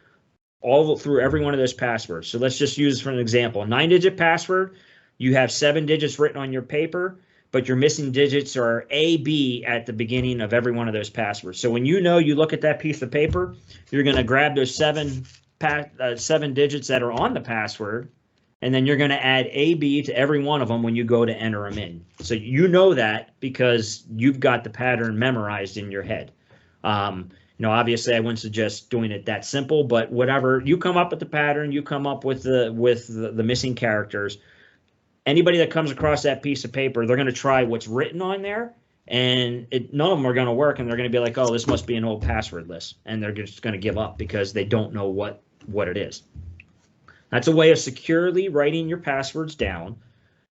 all through every one of those passwords. So let's just use for an example. A 9-digit password, you have 7 digits written on your paper, but your missing digits are A, B at the beginning of every one of those passwords. So when you look at that piece of paper, you're going to grab those 7 digits that are on the password, and then you're going to add A, B to every one of them when you go to enter them in. So you know that because you've got the pattern memorized in your head. Obviously, I wouldn't suggest doing it that simple, but whatever, you come up with the pattern, you come up with the missing characters. Anybody that comes across that piece of paper, they're going to try what's written on there, and none of them are going to work, and they're going to be like, oh, this must be an old password list, and they're just going to give up because they don't know what it is. That's a way of securely writing your passwords down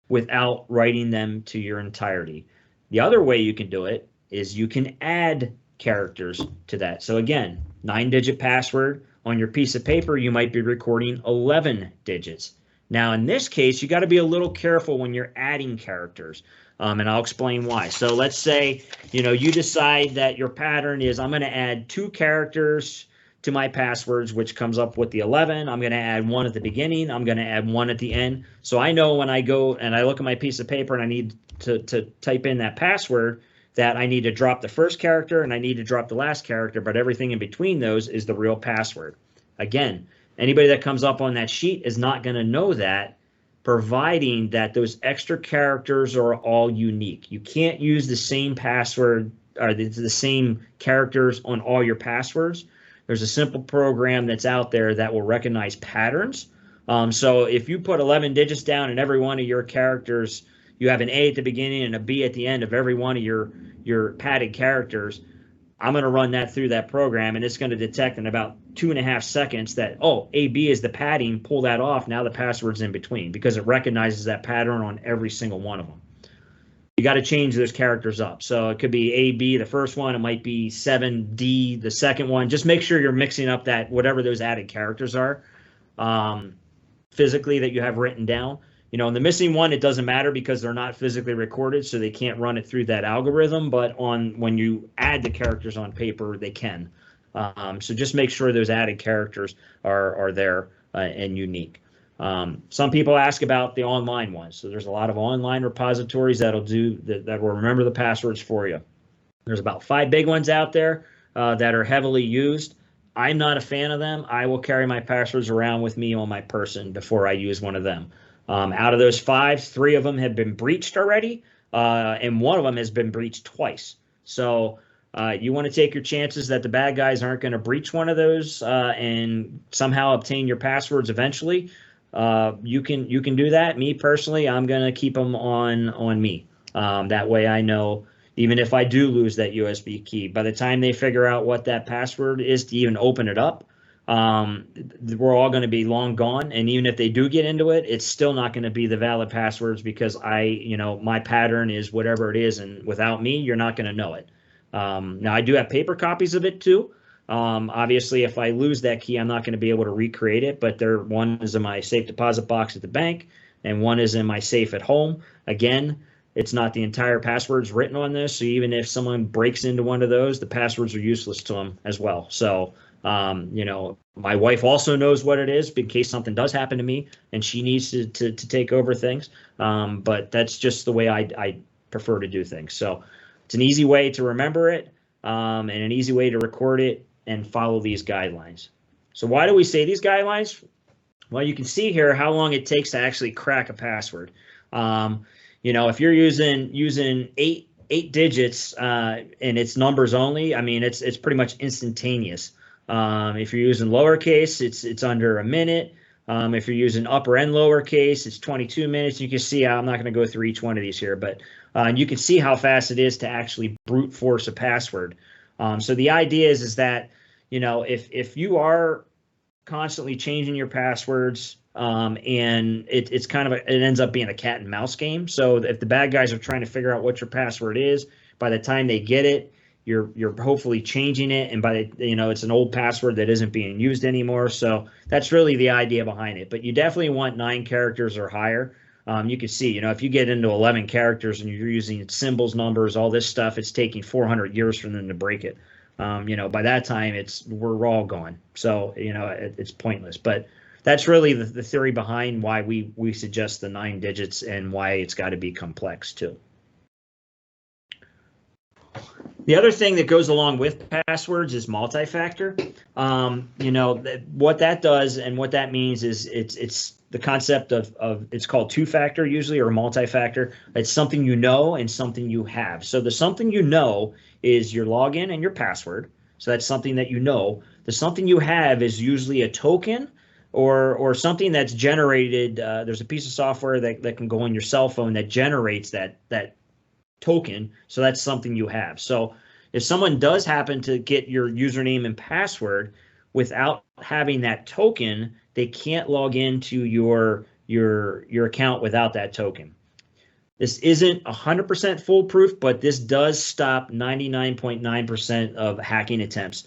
without writing them to your entirety. The other way you can do it is you can add characters to that. So again, 9-digit password on your piece of paper, you might be recording 11 digits. Now in this case, you got to be a little careful when you're adding characters, and I'll explain why. So let's say you decide that your pattern is, I'm going to add 2 characters to my passwords, which comes up with the 11. I'm going to add 1 at the beginning. I'm going to add 1 at the end. So I know when I go and I look at my piece of paper and I need to type in that password, that I need to drop the first character and I need to drop the last character, but everything in between those is the real password. Again, anybody that comes up on that sheet is not going to know that, providing that those extra characters are all unique. You can't use the same password or the same characters on all your passwords. There's a simple program that's out there that will recognize patterns. So if you put 11 digits down in every one of your characters, you have an A at the beginning and a B at the end of every one of your padded characters, I'm going to run that through that program, and it's going to detect in about 2.5 seconds that, oh, AB is the padding, pull that off, now the password's in between, because it recognizes that pattern on every single one of them. You got to change those characters up. So it could be AB, the first one, it might be 7D, the second one. Just make sure you're mixing up that whatever those added characters are physically that you have written down. In the missing one, it doesn't matter because they're not physically recorded, so they can't run it through that algorithm. But when you add the characters on paper, they can. So just make sure those added characters are there and unique. Some people ask about the online ones. So there's a lot of online repositories that will remember the passwords for you. There's about 5 big ones out there that are heavily used. I'm not a fan of them. I will carry my passwords around with me on my person before I use one of them. Out of those 5, 3 of them have been breached already, and 1 of them has been breached twice. So you want to take your chances that the bad guys aren't going to breach one of those and somehow obtain your passwords eventually. You can do that. Me personally, I'm going to keep them on me. That way I know, even if I do lose that USB key, by the time they figure out what that password is to even open it up, we're all going to be long gone. And even if they do get into it, it's still not going to be the valid passwords because my pattern is whatever it is. And without me, you're not going to know it. Now I do have paper copies of it too. Obviously if I lose that key, I'm not going to be able to recreate it, but one is in my safe deposit box at the bank and one is in my safe at home. Again, It's not the entire passwords written on this. So even if someone breaks into one of those, the passwords are useless to them as well. So, you know, my wife also knows what it is in case something does happen to me and she needs to take over things. But that's just the way I prefer to do things. So it's an easy way to remember it, and an easy way to record it and follow these guidelines. So why do we say these guidelines? Well, you can see here how long it takes to actually crack a password. You know, if you're using eight digits and it's numbers only, I mean, it's pretty much instantaneous. If you're using lowercase, it's under a minute. If you're using upper and lowercase, it's 22 minutes. You can see I'm not going to go through each one of these here, but you can see how fast it is to actually brute force a password. So the idea is that, you know, if you are constantly changing your passwords, and it's kind of it ends up being a cat and mouse game. So if the bad guys are trying to figure out what your password is, by the time they get it, you're hopefully changing it, and it's an old password that isn't being used anymore. So that's really the idea behind it. But you definitely want 9 characters or higher. You can see, you know, if you get into 11 characters and you're using symbols, numbers, all this stuff, it's taking 400 years for them to break it. You know, by that time we're all gone. So, you know, it's pointless. But that's really the theory behind why we suggest the 9 digits and why it's got to be complex too. The other thing that goes along with passwords is multi-factor. You know, what that does and what that means is it's the concept of it's called 2-factor usually, or multi-factor. It's something you know and something you have. So the something you know is your login and your password. So that's something that you know. The something you have is usually a token or something that's generated. There's a piece of software that can go on your cell phone that generates that token. So that's something you have. So if someone does happen to get your username and password without having that token, they can't log into your account without that token. This isn't 100% foolproof, but this does stop 99.9% of hacking attempts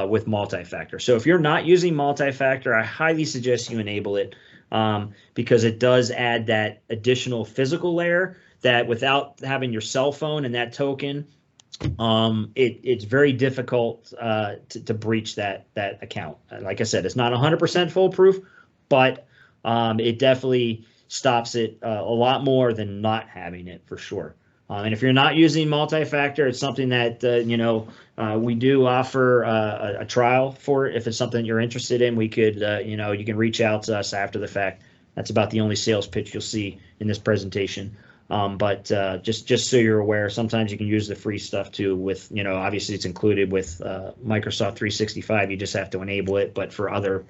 with multi-factor. So if you're not using multi-factor, I highly suggest you enable it, because it does add that additional physical layer that without having your cell phone and that token, it's very difficult to breach that account. Like I said, it's not 100% foolproof, but it definitely stops it a lot more than not having it, for sure. And if you're not using multi-factor, it's something that we do offer a trial for. If it's something you're interested in, we could you can reach out to us after the fact. That's about the only sales pitch you'll see in this presentation. But just so you're aware, sometimes you can use the free stuff too. With obviously it's included with Microsoft 365. You just have to enable it. But for other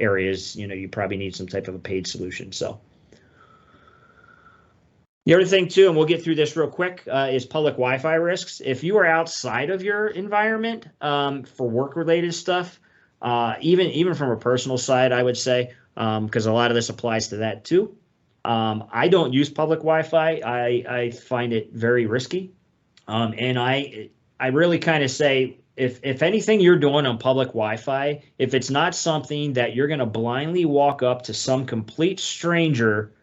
areas, you probably need some type of a paid solution. So the other thing too, and we'll get through this real quick, is public Wi-Fi risks. If you are outside of your environment for work-related stuff, even from a personal side, I would say, because a lot of this applies to that too. I don't use public Wi-Fi. I find it very risky, and I really kind of say, if anything you're doing on public Wi-Fi, if it's not something that you're going to blindly walk up to some complete stranger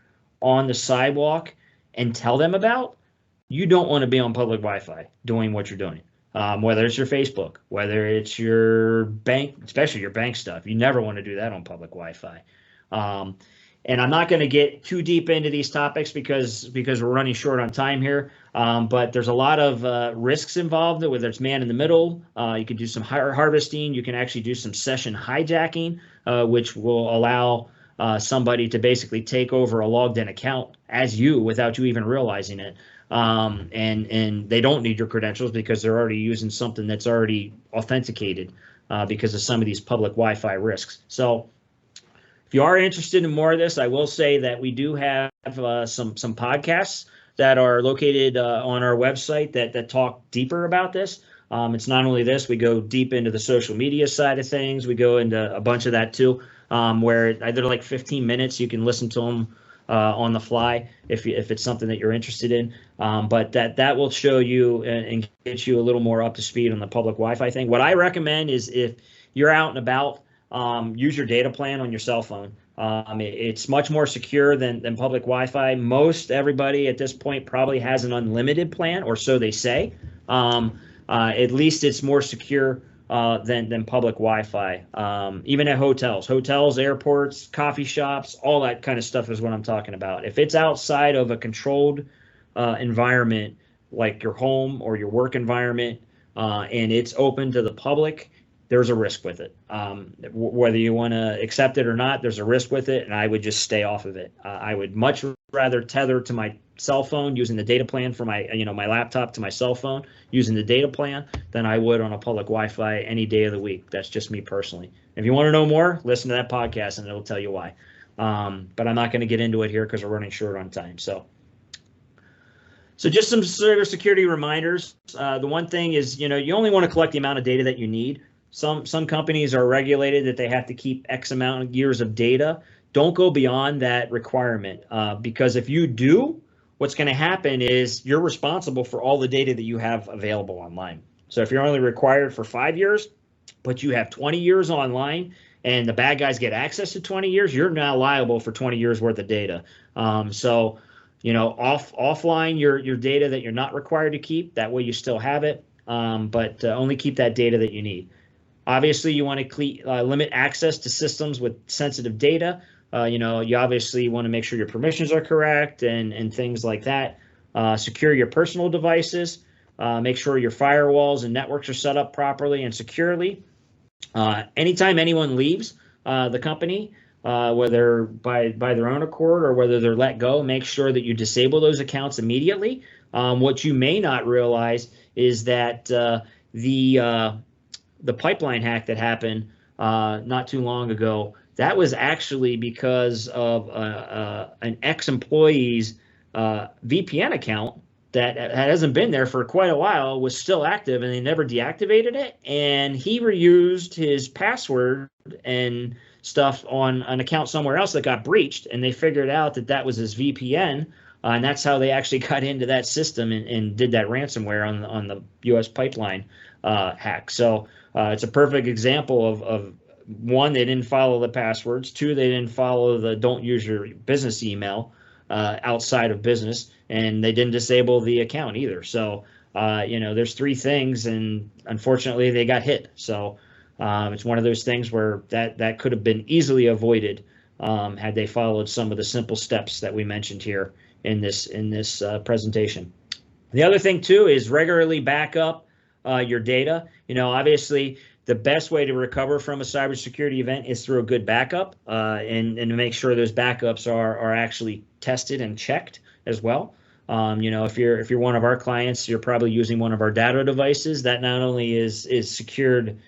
on the sidewalk and tell them about, you don't want to be on public Wi-Fi doing what you're doing. Whether it's your Facebook, whether it's your bank, especially your bank stuff, you never want to do that on public Wi-Fi. And I'm not going to get too deep into these topics because we're running short on time here. But there's a lot of risks involved, whether it's man in the middle. You can do some harvesting. You can actually do some session hijacking, which will allow somebody to basically take over a logged in account as you without you even realizing it. And they don't need your credentials because they're already using something that's already authenticated because of some of these public Wi-Fi risks. So if you are interested in more of this, I will say that we do have some podcasts that are located on our website that talk deeper about this. It's not only this, we go deep into the social media side of things. We go into a bunch of that too, where they're like 15 minutes. You can listen to them on the fly if it's something that you're interested in. But that will show you and get you a little more up to speed on the public Wi-Fi thing. What I recommend is if you're out and about, use your data plan on your cell phone. It's much more secure than public Wi-Fi. Most everybody at this point probably has an unlimited plan, or so they say. At least it's more secure than public Wi-Fi. Even at hotels, airports, coffee shops, all that kind of stuff is what I'm talking about. If it's outside of a controlled environment like your home or your work environment, and it's open to the public, there's a risk with it. Whether you want to accept it or not, there's a risk with it, and I would just stay off of it. I would much rather tether to my cell phone using the data plan for my, my laptop to my cell phone using the data plan than I would on a public Wi-Fi any day of the week. That's just me personally. If you want to know more, listen to that podcast and it'll tell you why. But I'm not going to get into it here because we're running short on time. So just some cybersecurity reminders. The one thing is, you only want to collect the amount of data that you need. Some companies are regulated that they have to keep X amount of years of data. Don't go beyond that requirement because if you do, what's going to happen is you're responsible for all the data that you have available online. So if you're only required for 5 years, but you have 20 years online and the bad guys get access to 20 years, you're now liable for 20 years worth of data. So, offline your data that you're not required to keep. That way you still have it, but only keep that data that you need. Obviously, you want to limit access to systems with sensitive data. You obviously want to make sure your permissions are correct and things like that. Secure your personal devices. Make sure your firewalls and networks are set up properly and securely. Anytime anyone leaves the company, whether by their own accord or whether they're let go, make sure that you disable those accounts immediately. What you may not realize is that the pipeline hack that happened not too long ago, that was actually because of an ex-employee's VPN account that hasn't been there for quite a while, was still active, and they never deactivated it. And he reused his password and stuff on an account somewhere else that got breached, and they figured out that that was his VPN, and that's how they actually got into that system and did that ransomware on the U.S. pipeline hack. So it's a perfect example of one, they didn't follow the passwords. Two, they didn't follow the don't use your business email outside of business, and they didn't disable the account either. So, there's three things, and unfortunately they got hit. So it's one of those things where that could have been easily avoided had they followed some of the simple steps that we mentioned here in this presentation. The other thing too is regularly back up your data. Obviously, the best way to recover from a cybersecurity event is through a good backup, and to make sure those backups are actually tested and checked as well. If you're one of our clients, you're probably using one of our data devices that not only is secured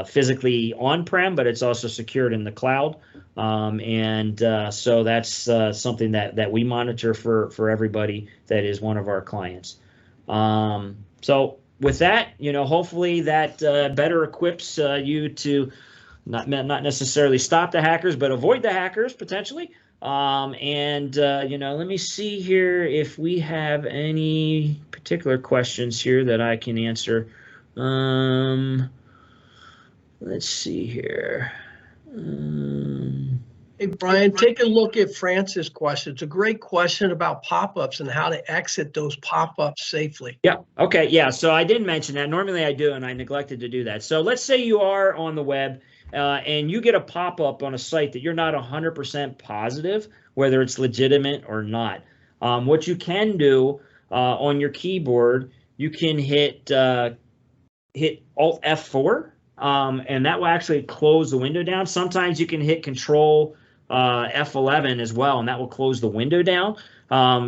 physically on-prem, but it's also secured in the cloud. So that's something that we monitor for everybody that is one of our clients. So with that, hopefully that better equips you to not necessarily stop the hackers, but avoid the hackers potentially. Let me see here if we have any particular questions here that I can answer. Let's see here. Hey, Brian, take a look at Francis' question. It's a great question about pop-ups and how to exit those pop-ups safely. Yeah. Okay. Yeah. So I didn't mention that. Normally I do, and I neglected to do that. So let's say you are on the web and you get a pop-up on a site that you're not 100% positive whether it's legitimate or not. What you can do on your keyboard, you can hit Alt F4, and that will actually close the window down. Sometimes you can hit Control F11 as well, and that will close the window down.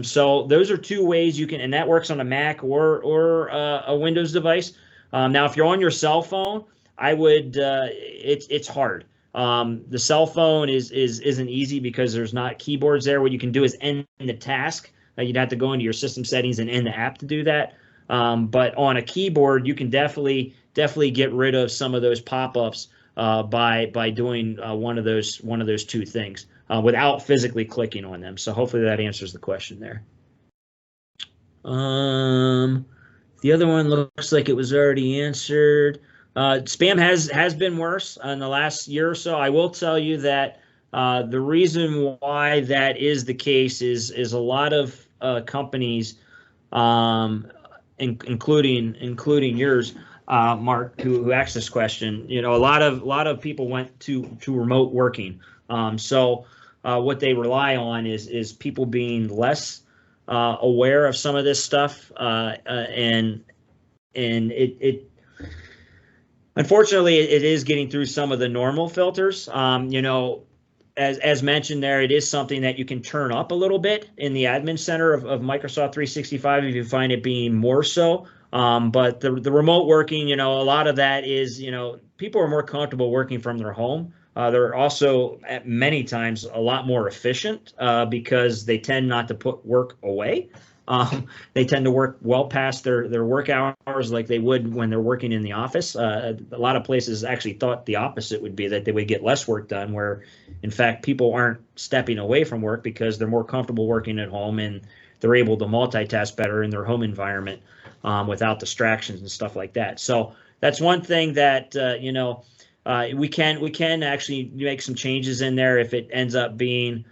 So those are two ways you can, and that works on a Mac or a Windows device. Now, if you're on your cell phone, I would it's hard. The cell phone isn't easy because there's not keyboards there. What you can do is end the task. You'd have to go into your system settings and end the app to do that. But on a keyboard, you can definitely get rid of some of those pop-ups by doing one of those two things without physically clicking on them. So hopefully that answers the question there. The other one looks like it was already answered. Spam has been worse in the last year or so. I will tell you that The reason why that is the case is a lot of companies, including yours, Mark, who asked this question. A lot of people went to remote working. So what they rely on is people being less aware of some of this stuff, and it unfortunately it is getting through some of the normal filters. As mentioned there, it is something that you can turn up a little bit in the admin center of Microsoft 365 if you find it being more so. But the remote working, a lot of that is, people are more comfortable working from their home. They're also at many times a lot more efficient because they tend not to put work away. They tend to work well past their work hours like they would when they're working in the office. A lot of places actually thought the opposite would be that they would get less work done, where in fact people aren't stepping away from work because they're more comfortable working at home and they're able to multitask better in their home environment without distractions and stuff like that. So that's one thing that we can actually make some changes in there if it ends up being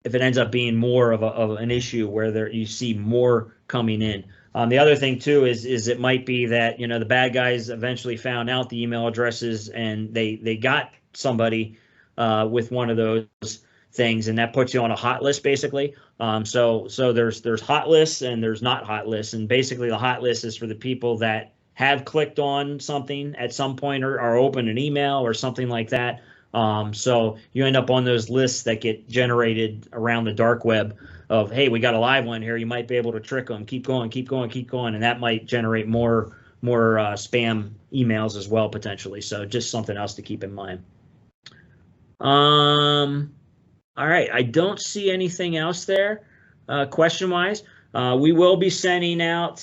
if it ends up being more of an issue where you see more coming in. The other thing too is it might be that the bad guys eventually found out the email addresses and they got somebody with one of those things, and that puts you on a hot list basically. So there's hot lists and there's not hot lists, and basically the hot list is for the people that have clicked on something at some point or opened an email or something like that. So you end up on those lists that get generated around the dark web of, hey, we got a live one here. You might be able to trick them. Keep going. And that might generate more spam emails as well, potentially. So just something else to keep in mind. All right. I don't see anything else there question wise. We will be sending out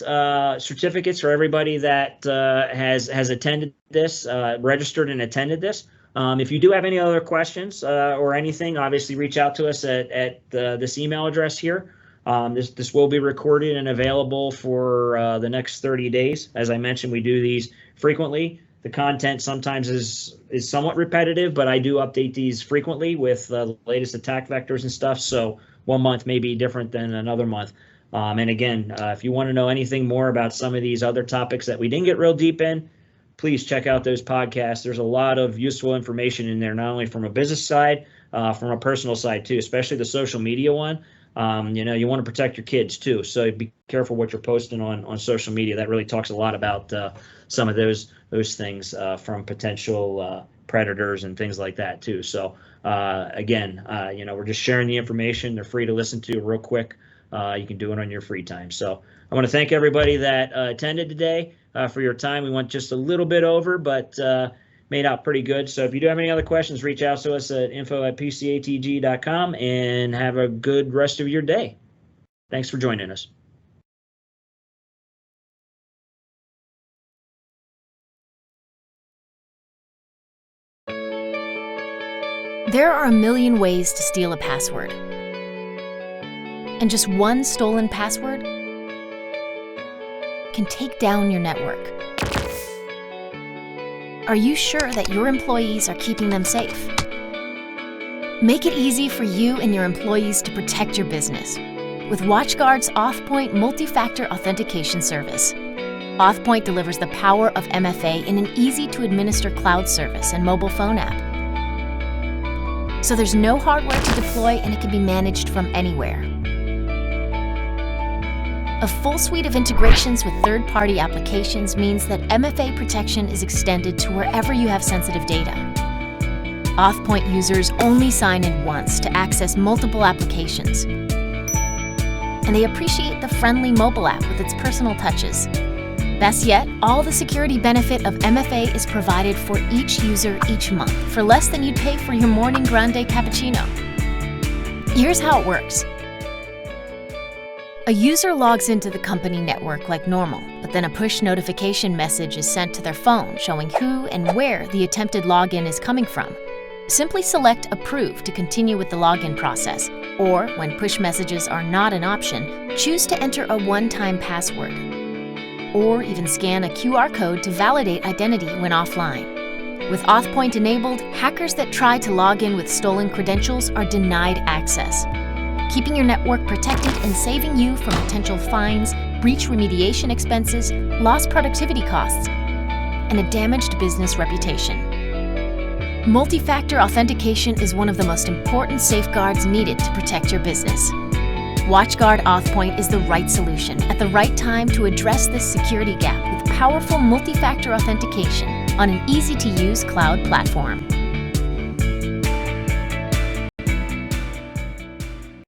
certificates for everybody that has attended this, registered and attended this. If you do have any other questions or anything, obviously reach out to us at this email address here. This will be recorded and available for the next 30 days. As I mentioned, we do these frequently. The content sometimes is somewhat repetitive, but I do update these frequently with the latest attack vectors and stuff. So one month may be different than another month. And again, if you want to know anything more about some of these other topics that we didn't get real deep in, please check out those podcasts. There's a lot of useful information in there, not only from a business side, from a personal side too, especially the social media one. You want to protect your kids too, so be careful what you're posting on social media. That really talks a lot about some of those things from potential predators and things like that too. So again, we're just sharing the information. They're free to listen to real quick. You can do it on your free time. So I want to thank everybody that attended today for your time. We went just a little bit over, but made out pretty good. So if you do have any other questions, reach out to us at info@pcatg.com, and have a good rest of your day. Thanks for joining us. There are a million ways to steal a password. And just one stolen password can take down your network. Are you sure that your employees are keeping them safe? Make it easy for you and your employees to protect your business with WatchGuard's AuthPoint Multifactor Authentication Service. AuthPoint delivers the power of MFA in an easy-to-administer cloud service and mobile phone app. So there's no hardware to deploy, and it can be managed from anywhere. A full suite of integrations with third-party applications means that MFA protection is extended to wherever you have sensitive data. AuthPoint users only sign in once to access multiple applications. And they appreciate the friendly mobile app with its personal touches. Best yet, all the security benefit of MFA is provided for each user each month for less than you'd pay for your morning grande cappuccino. Here's how it works. A user logs into the company network like normal, but then a push notification message is sent to their phone showing who and where the attempted login is coming from. Simply select Approve to continue with the login process, or when push messages are not an option, choose to enter a one-time password, or even scan a QR code to validate identity when offline. With Authpoint enabled, hackers that try to log in with stolen credentials are denied access, keeping your network protected and saving you from potential fines, breach remediation expenses, lost productivity costs, and a damaged business reputation. Multi-factor authentication is one of the most important safeguards needed to protect your business. WatchGuard Authpoint is the right solution at the right time to address this security gap with powerful multi-factor authentication on an easy-to-use cloud platform.